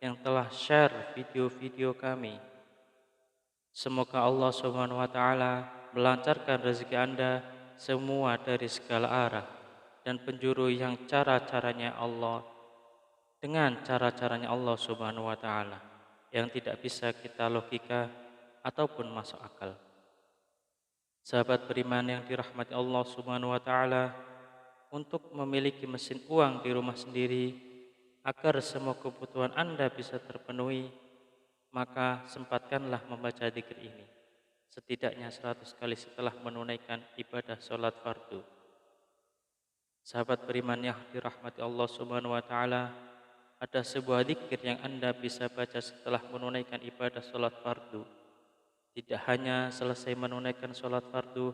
Speaker 1: yang telah share video-video kami. Semoga Allah Subhanahu wa taala melancarkan rezeki Anda semua dari segala arah dan penjuru yang cara-caranya Allah dengan cara-caranya Allah Subhanahu wa taala yang tidak bisa kita logika ataupun masuk akal. Sahabat beriman yang dirahmati Allah Subhanahu wa taala, untuk memiliki mesin uang di rumah sendiri agar semua kebutuhan Anda bisa terpenuhi, maka sempatkanlah membaca zikir ini setidaknya 100 kali setelah menunaikan ibadah sholat fardu. Sahabat beriman yang dirahmati Allah Subhanahu wa taala, ada sebuah zikir yang Anda bisa baca setelah menunaikan ibadah sholat fardu. Tidak hanya selesai menunaikan sholat fardu,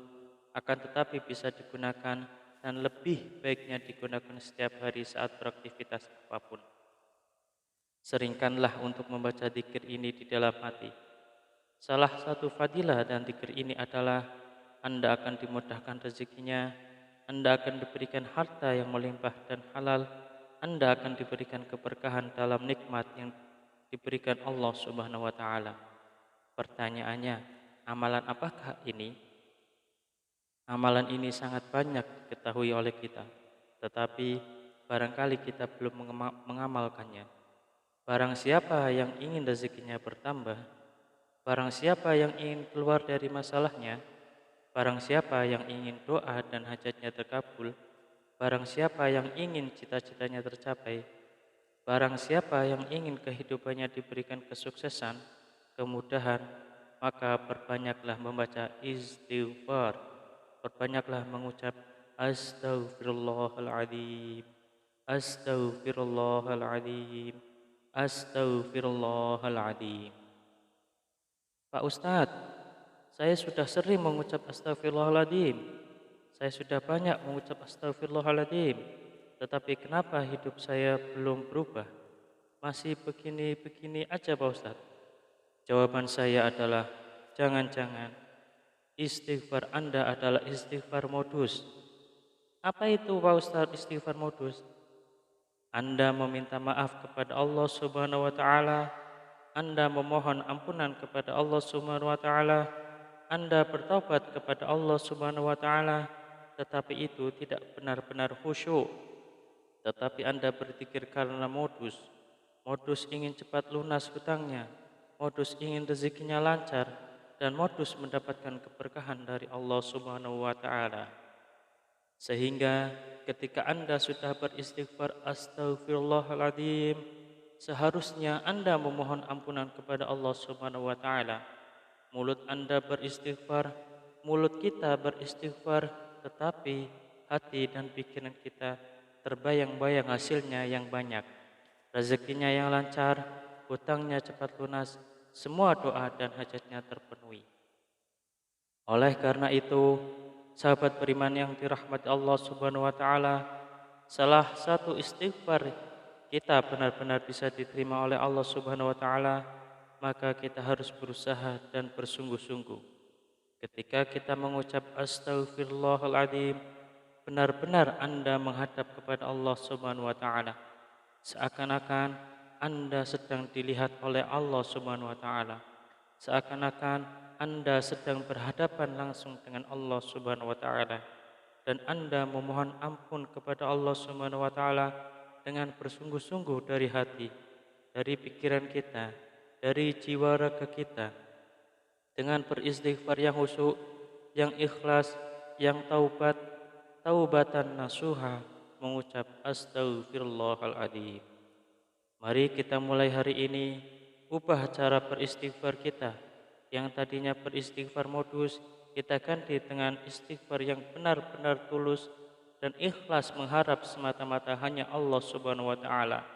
Speaker 1: akan tetapi bisa digunakan dan lebih baiknya digunakan setiap hari saat beraktivitas apapun. Seringkanlah untuk membaca zikir ini di dalam hati. Salah satu fadilah dan dzikir ini adalah Anda akan dimudahkan rezekinya, Anda akan diberikan harta yang melimpah dan halal, Anda akan diberikan keberkahan dalam nikmat yang diberikan Allah Subhanahu wa taala. Pertanyaannya, amalan apakah ini? Amalan ini sangat banyak diketahui oleh kita, tetapi barangkali kita belum mengamalkannya. Barang siapa yang ingin rezekinya bertambah, barang siapa yang ingin keluar dari masalahnya, barang siapa yang ingin doa dan hajatnya terkabul, barang siapa yang ingin cita-citanya tercapai, barang siapa yang ingin kehidupannya diberikan kesuksesan, kemudahan, maka perbanyaklah membaca istighfar, perbanyaklah mengucap astaghfirullahaladzim, astaghfirullahaladzim, astaghfirullahaladzim. Pak Ustadz, saya sudah sering mengucap astagfirullahaladzim. Saya sudah banyak mengucap astagfirullahaladzim. Tetapi kenapa hidup saya belum berubah? Masih begini-begini aja Pak Ustadz. Jawaban saya adalah, jangan-jangan istighfar Anda adalah istighfar modus. Apa itu Pak Ustadz istighfar modus? Anda meminta maaf kepada Allah Subhanahu wa taala, Anda memohon ampunan kepada Allah Subhanahu wa taala, Anda bertaubat kepada Allah Subhanahu wa taala, tetapi itu tidak benar-benar khusyuk. Tetapi Anda berzikir karena modus. Modus ingin cepat lunas hutangnya, modus ingin rezekinya lancar, dan modus mendapatkan keberkahan dari Allah Subhanahu wa taala. Sehingga ketika Anda sudah beristighfar astaghfirullahaladzim, seharusnya Anda memohon ampunan kepada Allah Subhanahu wa taala. Mulut Anda beristighfar, mulut kita beristighfar, tetapi hati dan pikiran kita terbayang-bayang hasilnya yang banyak. Rezekinya yang lancar, hutangnya cepat lunas, semua doa dan hajatnya terpenuhi. Oleh karena itu, sahabat beriman yang dirahmati Allah Subhanahu wa taala, salah satu istighfar kita benar-benar bisa diterima oleh Allah Subhanahu wa taala, maka kita harus berusaha dan bersungguh-sungguh. Ketika kita mengucap astaghfirullahaladzim, benar-benar Anda menghadap kepada Allah Subhanahu wa taala. Seakan-akan Anda sedang dilihat oleh Allah Subhanahu wa taala. Seakan-akan Anda sedang berhadapan langsung dengan Allah Subhanahu wa taala, dan Anda memohon ampun kepada Allah Subhanahu wa taala dengan bersungguh-sungguh dari hati, dari pikiran kita, dari jiwa raga kita, dengan beristighfar yang khusyuk, yang ikhlas, yang taubatan nasuha, mengucap astaghfirullahaladzim. Mari kita mulai hari ini ubah cara beristighfar kita. Yang tadinya beristighfar modus, kita ganti dengan istighfar yang benar-benar tulus dan ikhlas mengharap semata-mata hanya Allah Subhanahu wa taala.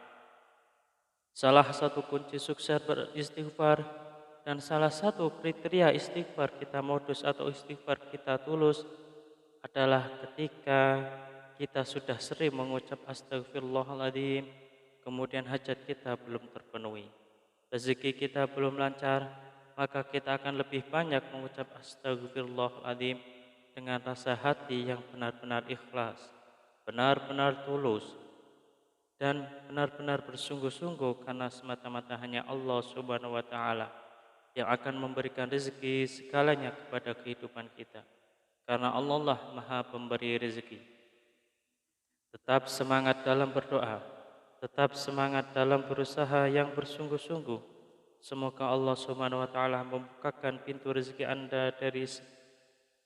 Speaker 1: Salah satu kunci sukses beristighfar dan salah satu kriteria istighfar kita modus atau istighfar kita tulus adalah ketika kita sudah sering mengucap astagfirullahaladzim, kemudian hajat kita belum terpenuhi, rezeki kita belum lancar, maka kita akan lebih banyak mengucap astagfirullahaladzim dengan rasa hati yang benar-benar ikhlas, benar-benar tulus, dan benar-benar bersungguh-sungguh karena semata-mata hanya Allah Subhanahu wa taala yang akan memberikan rezeki segalanya kepada kehidupan kita. Karena Allah lah Maha Pemberi rezeki. Tetap semangat dalam berdoa, tetap semangat dalam berusaha yang bersungguh-sungguh. Semoga Allah Subhanahu wa taala membukakan pintu rezeki Anda dari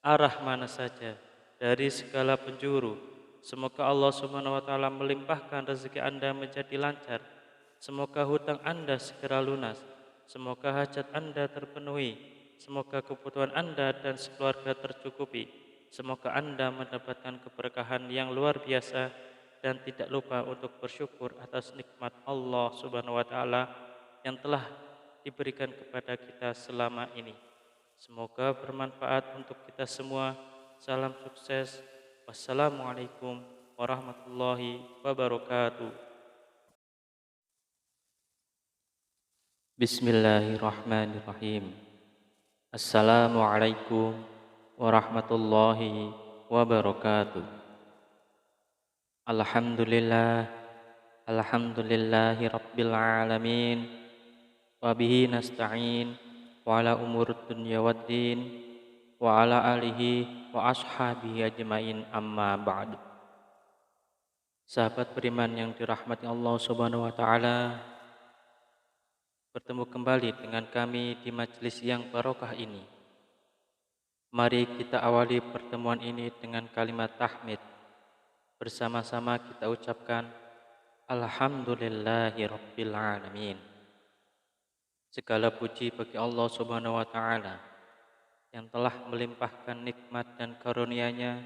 Speaker 1: arah mana saja, dari segala penjuru. Semoga Allah Subhanahu wa taala melimpahkan rezeki Anda menjadi lancar. Semoga hutang Anda segera lunas. Semoga hajat Anda terpenuhi. Semoga kebutuhan Anda dan sekeluarga tercukupi. Semoga Anda mendapatkan keberkahan yang luar biasa dan tidak lupa untuk bersyukur atas nikmat Allah Subhanahu wa taala yang telah diberikan kepada kita selama ini. Semoga bermanfaat untuk kita semua. Salam sukses. Wassalamualaikum warahmatullahi wabarakatuh. Bismillahirrahmanirrahim. Assalamualaikum warahmatullahi wabarakatuh. Alhamdulillah, alhamdulillahi rabbil alamin. Wa bihi nasta'in wa ala umur dunya waddin wa ala alihi wa ashabihi ajmain, amma ba'du. Sahabat beriman yang dirahmati Allah Subhanahu wa taala, bertemu kembali dengan kami di majelis yang barokah ini. Mari kita awali pertemuan ini dengan kalimat tahmid. Bersama-sama kita ucapkan Alhamdulillahi rabbil alamin. Segala puji bagi Allah Subhanahu wa taala yang telah melimpahkan nikmat dan karunia-Nya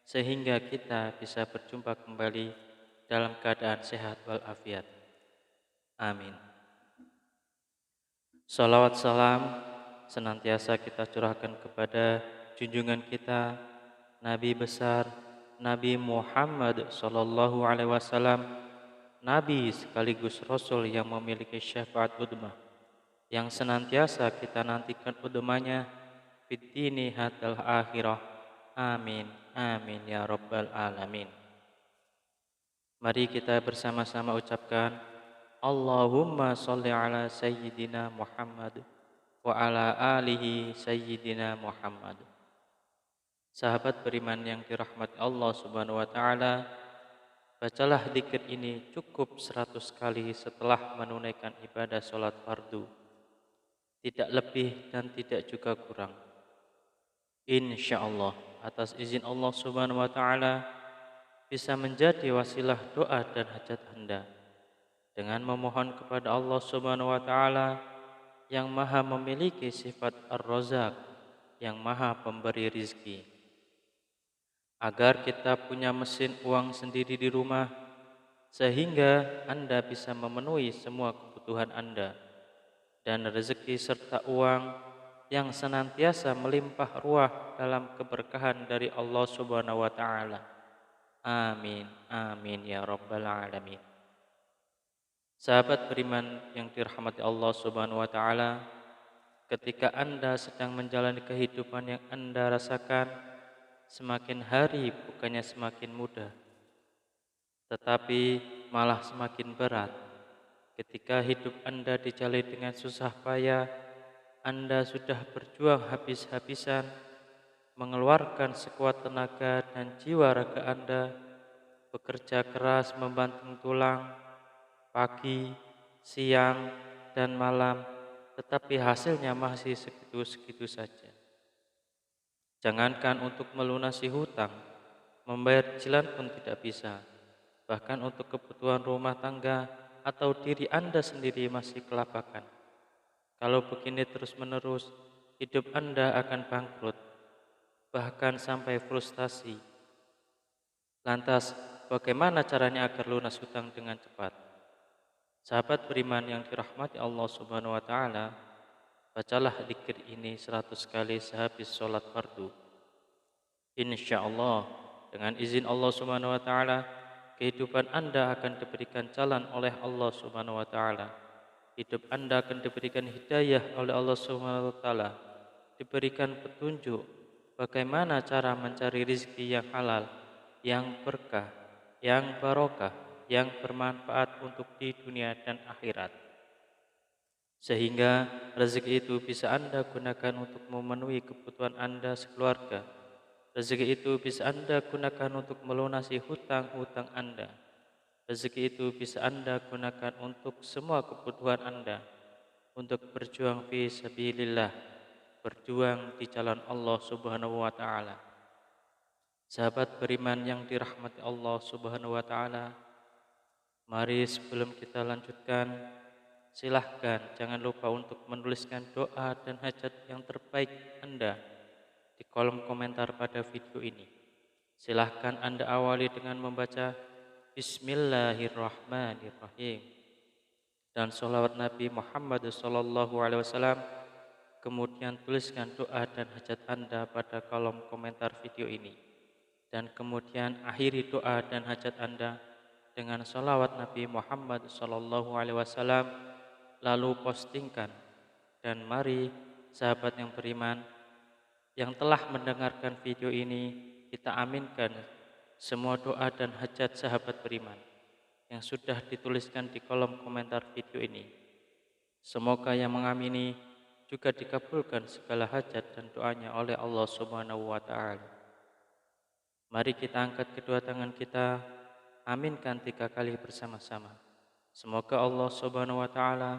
Speaker 1: sehingga kita bisa berjumpa kembali dalam keadaan sehat walafiat. Amin. Salawat salam senantiasa kita curahkan kepada junjungan kita Nabi besar Nabi Muhammad sallallahu alaihi wasallam, Nabi sekaligus Rasul yang memiliki syafaat udmah, yang senantiasa kita nantikan udmahnya fid dini hatal akhirah. Amin, amin ya rabbal alamin. Mari kita bersama-sama ucapkan Allahumma sholli ala sayyidina Muhammad wa ala alihi sayyidina Muhammad. Sahabat beriman yang dirahmati Allah Subhanahu wa taala, bacalah zikir ini cukup 100 kali setelah menunaikan ibadah sholat fardu. Tidak lebih dan tidak juga kurang. Insyaallah atas izin Allah Subhanahu wa taala bisa menjadi wasilah doa dan hajat Anda dengan memohon kepada Allah Subhanahu wa taala yang Maha memiliki sifat Ar-Razzaq, yang Maha pemberi rizki, agar kita punya mesin uang sendiri di rumah sehingga Anda bisa memenuhi semua kebutuhan Anda, dan rezeki serta uang yang senantiasa melimpah ruah dalam keberkahan dari Allah Subhanahu wa taala. Amin, amin ya rabbal alamin. Sahabat beriman yang dirahmati Allah Subhanahu wa taala, ketika Anda sedang menjalani kehidupan yang Anda rasakan semakin hari bukannya semakin mudah, tetapi malah semakin berat. Ketika hidup Anda dijalani dengan susah payah, Anda sudah berjuang habis-habisan, mengeluarkan sekuat tenaga dan jiwa raga Anda, bekerja keras membanting tulang, pagi, siang, dan malam, tetapi hasilnya masih segitu-segitu saja. Jangankan untuk melunasi hutang, membayar cicilan pun tidak bisa. Bahkan untuk kebutuhan rumah tangga atau diri Anda sendiri masih kelabakan. Kalau begini terus-menerus, hidup Anda akan bangkrut, bahkan sampai frustasi. Lantas, bagaimana caranya agar lunas hutang dengan cepat? Sahabat beriman yang dirahmati Allah Subhanahu wa taala, bacalah zikir ini 100 kali sehabis sholat fardu. Insyaallah dengan izin Allah Subhanahu wa taala, kehidupan Anda akan diberikan jalan oleh Allah Subhanahu wa taala. Hidup Anda akan diberikan hidayah oleh Allah Subhanahu wa taala, diberikan petunjuk bagaimana cara mencari rezeki yang halal, yang berkah, yang barokah, yang bermanfaat untuk di dunia dan akhirat. Sehingga rezeki itu bisa Anda gunakan untuk memenuhi kebutuhan Anda sekeluarga. Rezeki itu bisa Anda gunakan untuk melunasi hutang-hutang Anda. Rezeki itu bisa Anda gunakan untuk semua kebutuhan Anda, untuk berjuang fi sabilillah, berjuang di jalan Allah Subhanahu wa taala. Sahabat beriman yang dirahmati Allah Subhanahu wa taala, mari sebelum kita lanjutkan, silahkan jangan lupa untuk menuliskan doa dan hajat yang terbaik Anda di kolom komentar pada video ini. Silahkan Anda awali dengan membaca Bismillahirrahmanirrahim dan sholawat Nabi Muhammad SAW. Kemudian tuliskan doa dan hajat Anda pada kolom komentar video ini, dan kemudian akhiri doa dan hajat Anda dengan sholawat Nabi Muhammad SAW, lalu postingkan, dan mari sahabat yang beriman yang telah mendengarkan video ini, kita aminkan semua doa dan hajat sahabat beriman yang sudah dituliskan di kolom komentar video ini. Semoga yang mengamini juga dikabulkan segala hajat dan doanya oleh Allah Subhanahu wa Ta'ala. Mari kita angkat kedua tangan kita, aminkan 3 kali bersama-sama. Semoga Allah Subhanahu wa Ta'ala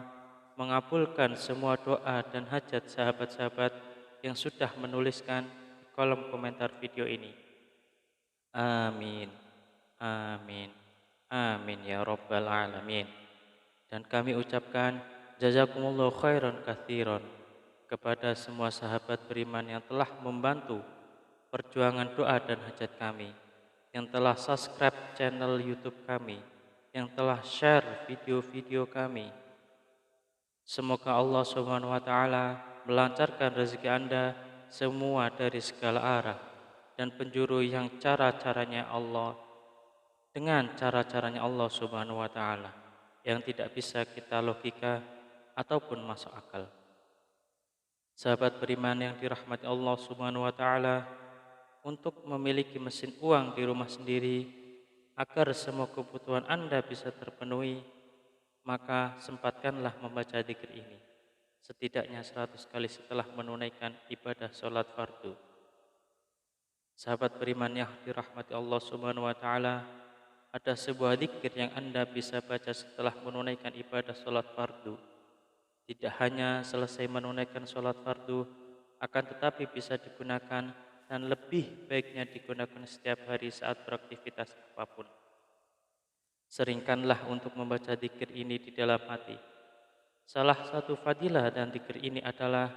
Speaker 1: mengabulkan semua doa dan hajat sahabat-sahabat yang sudah menuliskan di kolom komentar video ini. Amin, amin, amin ya Rabbal Alamin. Dan kami ucapkan jazakumullahu khairan katsiran kepada semua sahabat beriman yang telah membantu perjuangan doa dan hajat kami, yang telah subscribe channel YouTube kami, yang telah share video-video kami. Semoga Allah Subhanahu wa Ta'ala melancarkan rezeki Anda semua dari segala arah dan penjuru yang cara-caranya Allah dengan cara-caranya Allah Subhanahu wa Ta'ala yang tidak bisa kita logika ataupun masuk akal. Sahabat beriman yang dirahmati Allah Subhanahu wa Ta'ala, untuk memiliki mesin uang di rumah sendiri agar semua kebutuhan Anda bisa terpenuhi, maka sempatkanlah membaca dzikir ini setidaknya 100 kali setelah menunaikan ibadah sholat fardu. Sahabat beriman yang dirahmati Allah Subhanahu wa Ta'ala, ada sebuah dzikir yang Anda bisa baca setelah menunaikan ibadah sholat fardu. Tidak hanya selesai menunaikan sholat fardu, akan tetapi bisa digunakan dan lebih baiknya digunakan setiap hari saat beraktivitas apapun. Seringkanlah untuk membaca dzikir ini di dalam hati. Salah satu fadilah dan dzikir ini adalah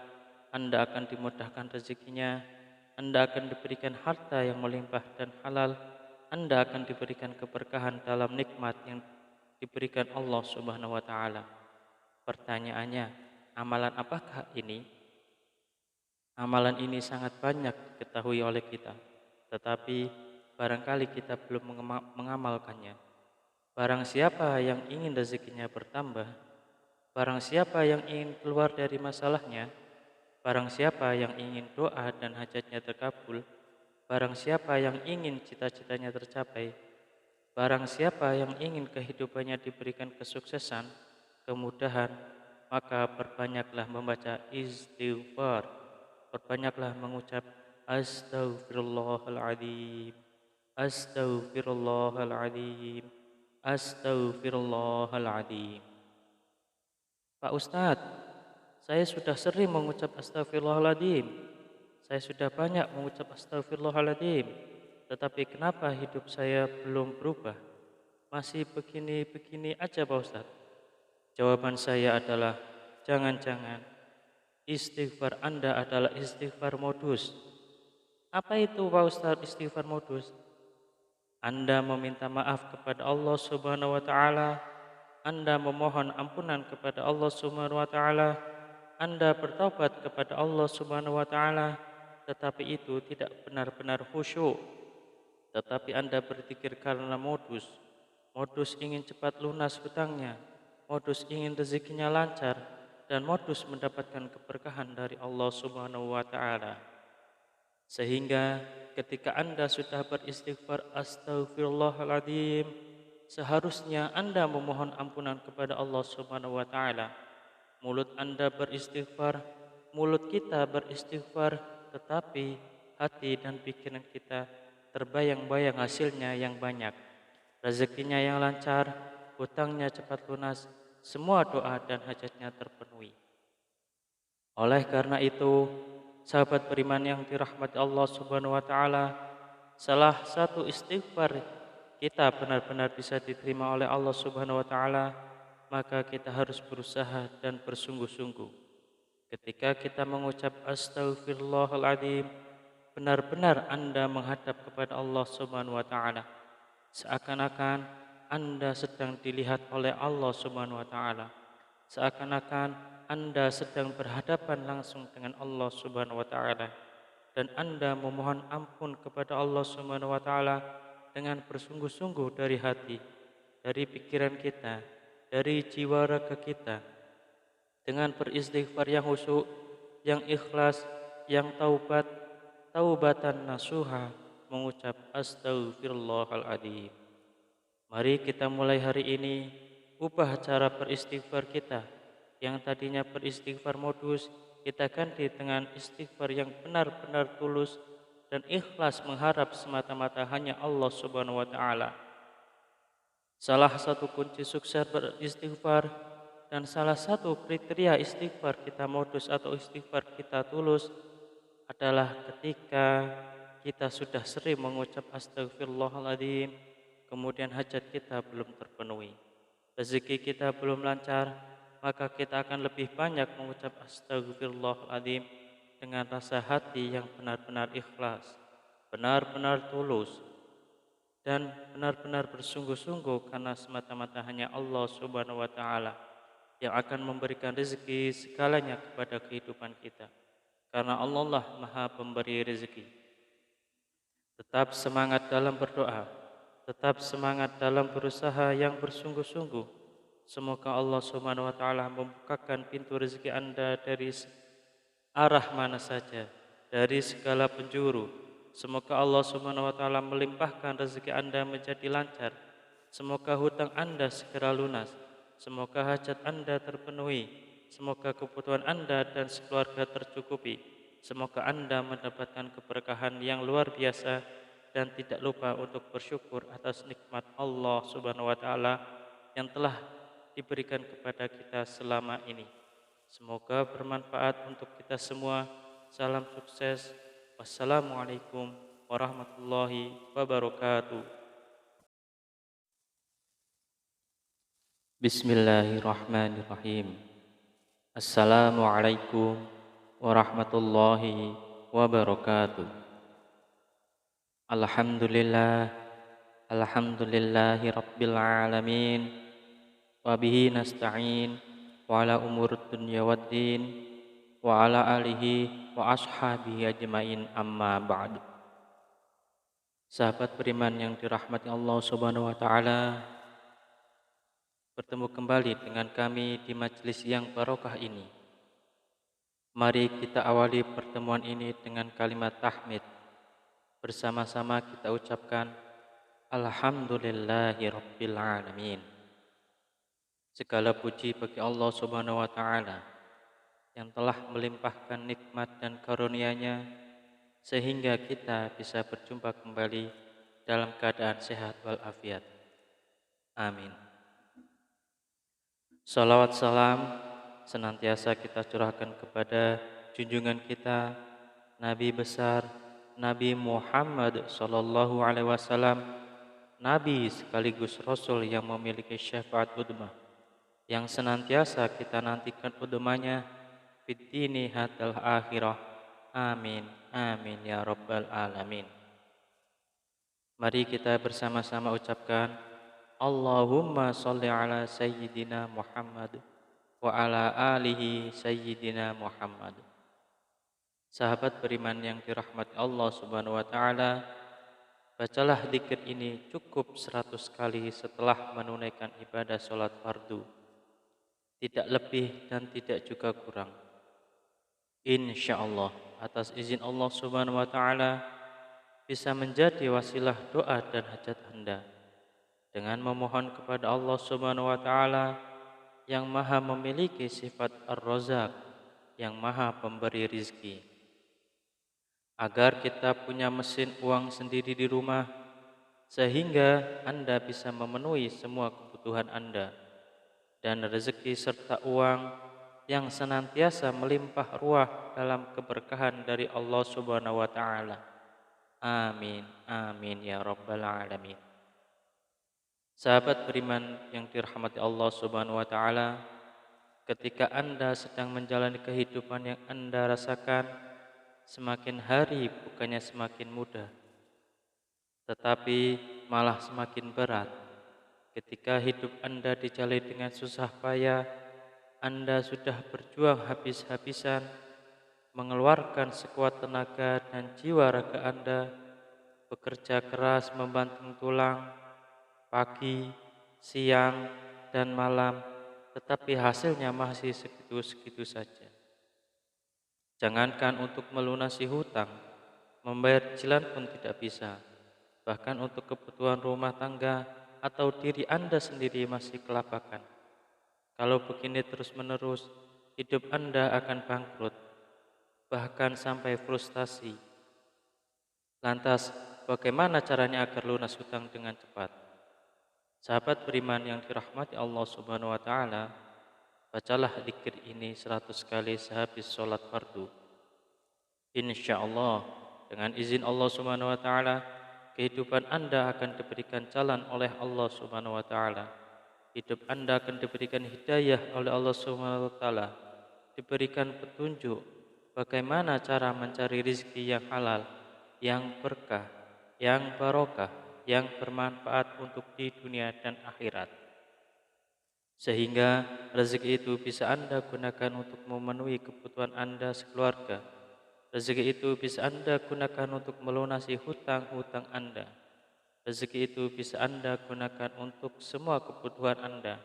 Speaker 1: Anda akan dimudahkan rezekinya, Anda akan diberikan harta yang melimpah dan halal, Anda akan diberikan keberkahan dalam nikmat yang diberikan Allah Subhanahu wa Ta'ala. Pertanyaannya, amalan apakah ini? Amalan ini sangat banyak diketahui oleh kita, tetapi barangkali kita belum mengamalkannya. Barang siapa yang ingin rezekinya bertambah, barang siapa yang ingin keluar dari masalahnya, barang siapa yang ingin doa dan hajatnya terkabul, barang siapa yang ingin cita-citanya tercapai, barang siapa yang ingin kehidupannya diberikan kesuksesan, kemudahan, maka perbanyaklah membaca istighfar, perbanyaklah mengucap astaghfirullahaladzim, astaghfirullahaladzim, astaghfirullahaladzim. Pak Ustadz, saya sudah sering mengucap astaghfirullahaladzim. Saya sudah banyak mengucap astaghfirullahaladzim. Tetapi kenapa hidup saya belum berubah? Masih begini-begini aja Pak Ustadz. Jawaban saya adalah, jangan-jangan istighfar Anda adalah istighfar modus. Apa itu Pak Ustadz istighfar modus? Anda meminta maaf kepada Allah Subhanahu wa Ta'ala, Anda memohon ampunan kepada Allah Subhanahu wa Ta'ala, Anda bertaubat kepada Allah Subhanahu wa Ta'ala, tetapi itu tidak benar-benar khusyuk. Tetapi Anda berzikir karena modus ingin cepat lunas hutangnya, modus ingin rezekinya lancar, dan modus mendapatkan keberkahan dari Allah Subhanahu wa Ta'ala. Sehingga ketika Anda sudah beristighfar astaghfirullahaladzim, seharusnya Anda memohon ampunan kepada Allah Subhanahu wa Ta'ala. Mulut Anda beristighfar, mulut kita beristighfar, tetapi hati dan pikiran kita terbayang-bayang hasilnya yang banyak, rezekinya yang lancar, hutangnya cepat lunas, semua doa dan hajatnya terpenuhi. Oleh karena itu, sahabat beriman yang dirahmati Allah Subhanahu wa Ta'ala, salah satu istighfar kita benar-benar bisa diterima oleh Allah Subhanahu wa Ta'ala, maka kita harus berusaha dan bersungguh-sungguh. Ketika kita mengucap astaghfirullahaladzim, benar-benar Anda menghadap kepada Allah Subhanahu wa Ta'ala, seakan-akan Anda sedang dilihat oleh Allah Subhanahu wa Ta'ala, seakan-akan Anda sedang berhadapan langsung dengan Allah Subhanahu wa Ta'ala, dan Anda memohon ampun kepada Allah Subhanahu wa Ta'ala dengan bersungguh-sungguh dari hati, dari pikiran kita, dari jiwa raga kita, dengan beristighfar yang khusyuk, yang ikhlas, yang taubat, taubatan nasuha, mengucap astaghfirullahaladzim. Mari kita mulai hari ini ubah cara beristighfar kita. Yang tadinya beristighfar modus, kita ganti dengan istighfar yang benar-benar tulus dan ikhlas mengharap semata-mata hanya Allah Subhanahu wa taala. Salah satu kunci sukses beristighfar dan salah satu kriteria istighfar kita modus atau istighfar kita tulus adalah ketika kita sudah sering mengucap astagfirullahaladzim, kemudian hajat kita belum terpenuhi, rezeki kita belum lancar, maka kita akan lebih banyak mengucap astagfirullahaladzim dengan rasa hati yang benar-benar ikhlas, benar-benar tulus, dan benar-benar bersungguh-sungguh karena semata-mata hanya Allah Subhanahu wa taala yang akan memberikan rezeki segalanya kepada kehidupan kita. Karena Allah lah Maha Pemberi rezeki. Tetap semangat dalam berdoa, tetap semangat dalam berusaha yang bersungguh-sungguh. Semoga Allah Subhanahu wa taala membukakan pintu rezeki Anda dari arah mana saja, dari segala penjuru. Semoga Allah Subhanahu wa taala melimpahkan rezeki Anda menjadi lancar. Semoga hutang Anda segera lunas. Semoga hajat Anda terpenuhi. Semoga kebutuhan Anda dan sekeluarga tercukupi. Semoga Anda mendapatkan keberkahan yang luar biasa dan tidak lupa untuk bersyukur atas nikmat Allah Subhanahu wa taala yang telah diberikan kepada kita selama ini. Semoga bermanfaat untuk kita semua. Salam sukses. Wassalamualaikum warahmatullahi wabarakatuh. Bismillahirrahmanirrahim. Assalamualaikum warahmatullahi wabarakatuh. Alhamdulillah, alhamdulillahi rabbil alamin. Wabihi nasta'in wa ala umur dunya waddin wa ala alihi wa ashabihi ajmain, amma ba'du. Sahabat beriman yang dirahmati Allah Subhanahu wa taala, bertemu kembali dengan kami di majelis yang barokah ini. Mari kita awali pertemuan ini dengan kalimat tahmid. Bersama-sama kita ucapkan Alhamdulillahi Rabbil Alamin. Segala puji bagi Allah Subhanahu wa taala yang telah melimpahkan nikmat dan karunia-Nya sehingga kita bisa berjumpa kembali dalam keadaan sehat walafiat. Amin. Salawat salam senantiasa kita curahkan kepada junjungan kita, Nabi besar, Nabi Muhammad sallallahu alaihi wasallam, Nabi sekaligus Rasul yang memiliki syafaat udmah, yang senantiasa kita nantikan udmahnya fid dini hatal akhirah. Amin, amin ya rabbal alamin. Mari kita bersama-sama ucapkan Allahumma sholli ala sayyidina Muhammad wa ala alihi sayyidina Muhammad. Sahabat beriman yang dirahmati Allah Subhanahu wa taala, bacalah zikir ini cukup 100 kali setelah menunaikan ibadah sholat fardu. Tidak lebih dan tidak juga kurang. Insyaallah atas izin Allah Subhanahu wa taala bisa menjadi wasilah doa dan hajat Anda dengan memohon kepada Allah Subhanahu wa taala yang Maha memiliki sifat Ar-Razzaq, yang Maha pemberi rizki, agar kita punya mesin uang sendiri di rumah sehingga Anda bisa memenuhi semua kebutuhan Anda, dan rezeki serta uang yang senantiasa melimpah ruah dalam keberkahan dari Allah Subhanahu wa taala. Amin, amin ya rabbal alamin. Sahabat beriman yang dirahmati Allah Subhanahu wa taala, ketika Anda sedang menjalani kehidupan yang Anda rasakan semakin hari bukannya semakin mudah, tetapi malah semakin berat. Ketika hidup Anda dijalani dengan susah payah, Anda sudah berjuang habis-habisan, mengeluarkan sekuat tenaga dan jiwa raga Anda, bekerja keras membanting tulang, pagi, siang, dan malam, tetapi hasilnya masih segitu-segitu saja. Jangankan untuk melunasi hutang, membayar cicilan pun tidak bisa. Bahkan untuk kebutuhan rumah tangga atau diri Anda sendiri masih kelabakan. Kalau begini terus-menerus, hidup Anda akan bangkrut, bahkan sampai frustasi. Lantas, bagaimana caranya agar lunas hutang dengan cepat? Sahabat beriman yang dirahmati Allah Subhanahu wa taala, bacalah zikir ini 100 kali sehabis sholat fardu. Insya Allah, dengan izin Allah Subhanahu wa taala, kehidupan Anda akan diberikan jalan oleh Allah Subhanahu wa taala. Hidup Anda akan diberikan hidayah oleh Allah Subhanahu wa taala, diberikan petunjuk bagaimana cara mencari rezeki yang halal, yang berkah, yang barokah, yang bermanfaat untuk di dunia dan akhirat. Sehingga rezeki itu bisa Anda gunakan untuk memenuhi kebutuhan Anda sekeluarga. Rezeki itu bisa Anda gunakan untuk melunasi hutang-hutang Anda. Rezeki itu bisa Anda gunakan untuk semua kebutuhan Anda,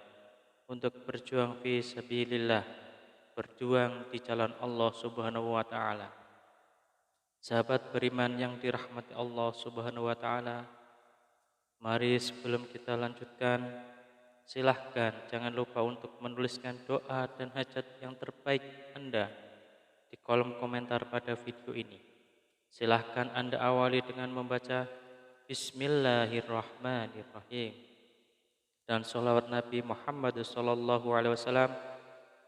Speaker 1: untuk berjuang fi sabilillah, berjuang di jalan Allah Subhanahu wa taala. Sahabat beriman yang dirahmati Allah Subhanahu wa taala, mari sebelum kita lanjutkan, silahkan jangan lupa untuk menuliskan doa dan hajat yang terbaik Anda di kolom komentar pada video ini. Silahkan Anda awali dengan membaca Bismillahirrahmanirrahim dan sholawat Nabi Muhammad SAW.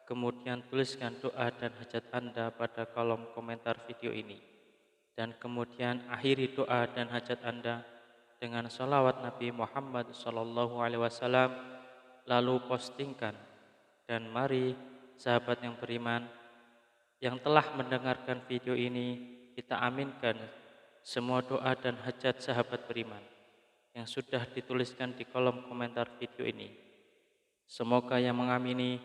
Speaker 1: Kemudian tuliskan doa dan hajat Anda pada kolom komentar video ini. Dan kemudian akhiri doa dan hajat Anda dengan sholawat Nabi Muhammad SAW. Lalu postingkan. Dan mari sahabat yang beriman yang telah mendengarkan video ini, kita aminkan semua doa dan hajat sahabat beriman yang sudah dituliskan di kolom komentar video ini. Semoga yang mengamini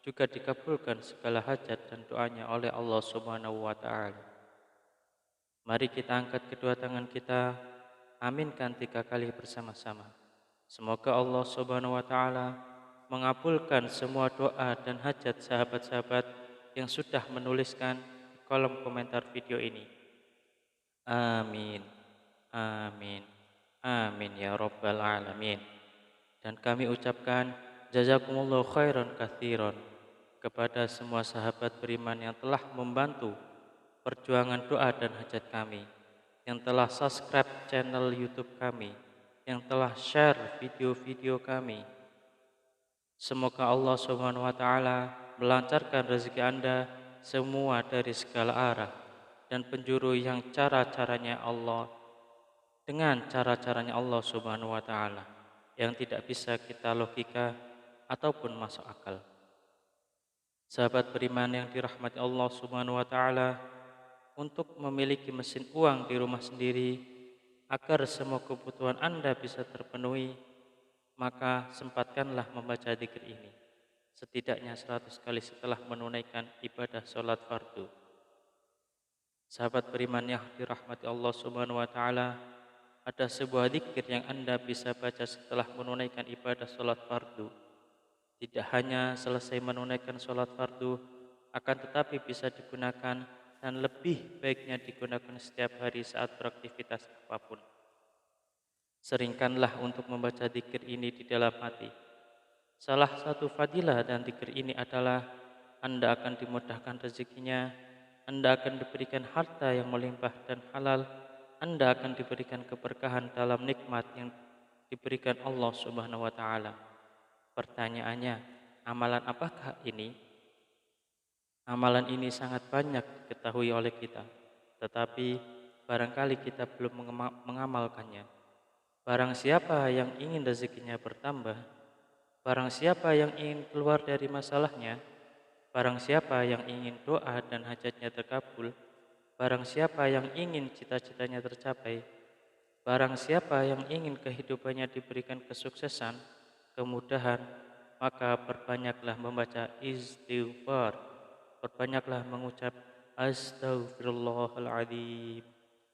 Speaker 1: juga dikabulkan segala hajat dan doanya oleh Allah Subhanahu wa taala. Mari kita angkat kedua tangan kita, aminkan 3 kali bersama-sama. Semoga Allah Subhanahu wa taala mengabulkan semua doa dan hajat sahabat-sahabat yang sudah menuliskan di kolom komentar video ini. Amin. Amin. Amin ya rabbal alamin. Dan kami ucapkan jazakumullahu khairan katsiran kepada semua sahabat beriman yang telah membantu perjuangan doa dan hajat kami, yang telah subscribe channel YouTube kami, yang telah share video-video kami. Semoga Allah Subhanahu wa taala melancarkan rezeki Anda semua dari segala arah dan penjuru yang cara-caranya Allah dengan cara-caranya Allah Subhanahu wa taala yang tidak bisa kita logika ataupun masuk akal. Sahabat beriman yang dirahmati Allah Subhanahu wa taala, untuk memiliki mesin uang di rumah sendiri agar semua kebutuhan Anda bisa terpenuhi, maka sempatkanlah membaca zikir ini setidaknya 100 kali setelah menunaikan ibadah sholat fardu. Sahabat beriman yang dirahmati Allah Subhanahu wa taala, ada sebuah zikir yang Anda bisa baca setelah menunaikan ibadah sholat fardu. Tidak hanya selesai menunaikan sholat fardu, akan tetapi bisa digunakan dan lebih baiknya digunakan setiap hari saat beraktivitas apapun. Seringkanlah untuk membaca zikir ini di dalam hati. Salah satu fadilah dan zikir ini adalah Anda akan dimudahkan rezekinya, Anda akan diberikan harta yang melimpah dan halal, Anda akan diberikan keberkahan dalam nikmat yang diberikan Allah Subhanahu wa taala. Pertanyaannya, amalan apakah ini? Amalan ini sangat banyak diketahui oleh kita, tetapi barangkali kita belum mengamalkannya. Barang siapa yang ingin rezekinya bertambah, barang siapa yang ingin keluar dari masalahnya, barang siapa yang ingin doa dan hajatnya terkabul, barang siapa yang ingin cita-citanya tercapai, barang siapa yang ingin kehidupannya diberikan kesuksesan, kemudahan, maka perbanyaklah membaca istighfar, perbanyaklah mengucap astaghfirullahaladzim,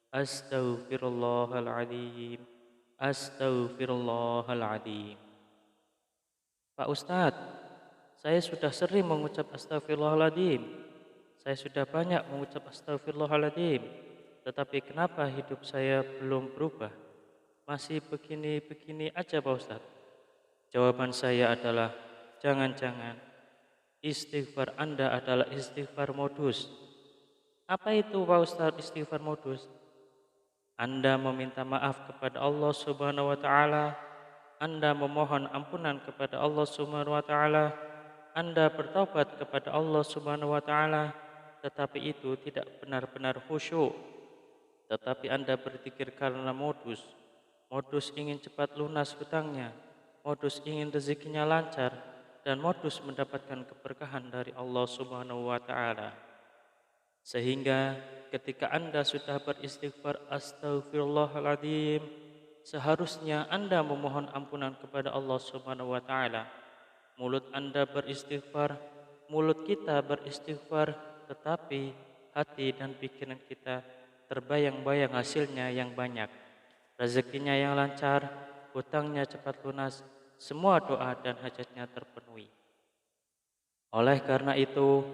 Speaker 1: astaghfirullahaladzim, astaghfirullahaladzim. Pak Ustadz, saya sudah sering mengucap astaghfirullahaladzim. Saya sudah banyak mengucap astagfirullahaladzim, tetapi kenapa hidup saya belum berubah? Masih begini-begini aja Pak Ustadz. Jawaban saya adalah, jangan-jangan istighfar Anda adalah istighfar modus. Apa itu Pak Ustadz istighfar modus? Anda meminta maaf kepada Allah Subhanahu wa taala, Anda memohon ampunan kepada Allah Subhanahu wa taala, Anda bertaubat kepada Allah Subhanahu wa taala, tetapi itu tidak benar-benar khusyuk. Tetapi Anda berzikir karena modus. Modus ingin cepat lunas hutangnya, modus ingin rezekinya lancar, dan modus mendapatkan keberkahan dari Allah Subhanahu wa taala. Sehingga ketika Anda sudah beristighfar astagfirullahaladzim, seharusnya Anda memohon ampunan kepada Allah Subhanahu wa taala. Mulut Anda beristighfar, mulut kita beristighfar, tetapi hati dan pikiran kita terbayang-bayang hasilnya yang banyak. Rezekinya yang lancar, hutangnya cepat lunas, semua doa dan hajatnya terpenuhi. Oleh karena itu,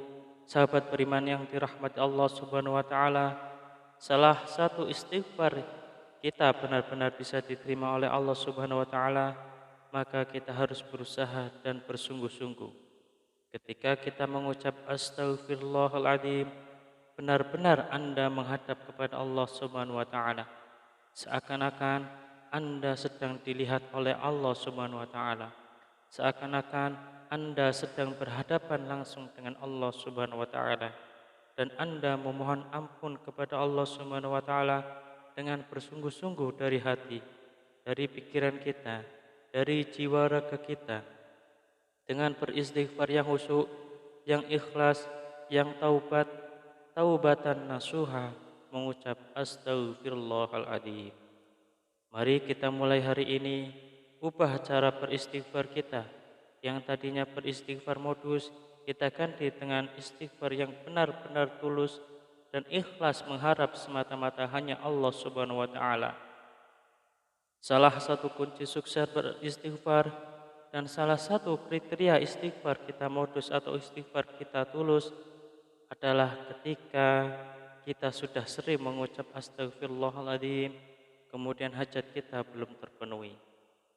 Speaker 1: sahabat beriman yang dirahmati Allah Subhanahu wa taala, salah satu istighfar kita benar-benar bisa diterima oleh Allah Subhanahu wa taala, maka kita harus berusaha dan bersungguh-sungguh. Ketika kita mengucap astagfirullahaladzim, benar-benar Anda menghadap kepada Allah Subhanahu wa taala. Seakan-akan Anda sedang dilihat oleh Allah Subhanahu wa taala. Seakan-akan Anda sedang berhadapan langsung dengan Allah Subhanahu wa taala, dan Anda memohon ampun kepada Allah Subhanahu wa taala dengan bersungguh-sungguh dari hati, dari pikiran kita, dari jiwa raga kita, dengan beristighfar yang khusyuk, yang ikhlas, yang taubatan nasuha, mengucap astagfirullahaladzim. Mari kita mulai hari ini ubah cara beristighfar kita. Yang tadinya beristighfar modus, kita ganti dengan istighfar yang benar-benar tulus dan ikhlas mengharap semata-mata hanya Allah Subhanahu wa taala. Salah satu kunci sukses beristighfar dan salah satu kriteria istighfar kita modus atau istighfar kita tulus adalah ketika kita sudah sering mengucap astagfirullahaladzim, kemudian hajat kita belum terpenuhi,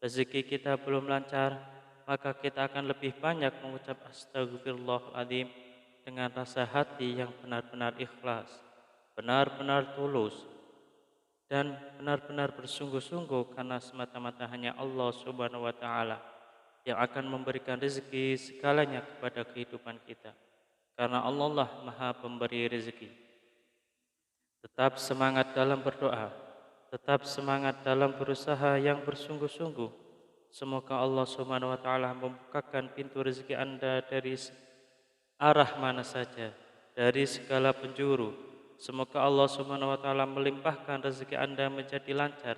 Speaker 1: rezeki kita belum lancar, maka kita akan lebih banyak mengucap astagfirullahaladzim dengan rasa hati yang benar-benar ikhlas, benar-benar tulus, dan benar-benar bersungguh-sungguh karena semata-mata hanya Allah Subhanahu wa taala yang akan memberikan rezeki segalanya kepada kehidupan kita. Karena Allah lah Maha Pemberi rezeki. Tetap semangat dalam berdoa, tetap semangat dalam berusaha yang bersungguh-sungguh. Semoga Allah Subhanahu wa taala membukakan pintu rezeki Anda dari arah mana saja, dari segala penjuru. Semoga Allah Subhanahu wa taala melimpahkan rezeki Anda menjadi lancar.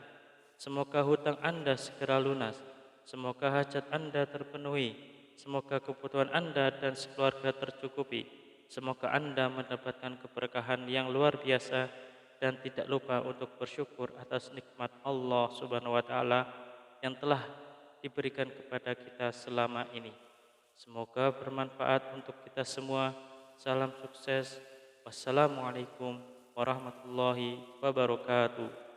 Speaker 1: Semoga hutang Anda segera lunas. Semoga hajat Anda terpenuhi. Semoga kebutuhan Anda dan sekeluarga tercukupi. Semoga Anda mendapatkan keberkahan yang luar biasa dan tidak lupa untuk bersyukur atas nikmat Allah Subhanahu wa taala yang telah diberikan kepada kita selama ini. Semoga bermanfaat untuk kita semua. Salam sukses. Wassalamualaikum warahmatullahi wabarakatuh.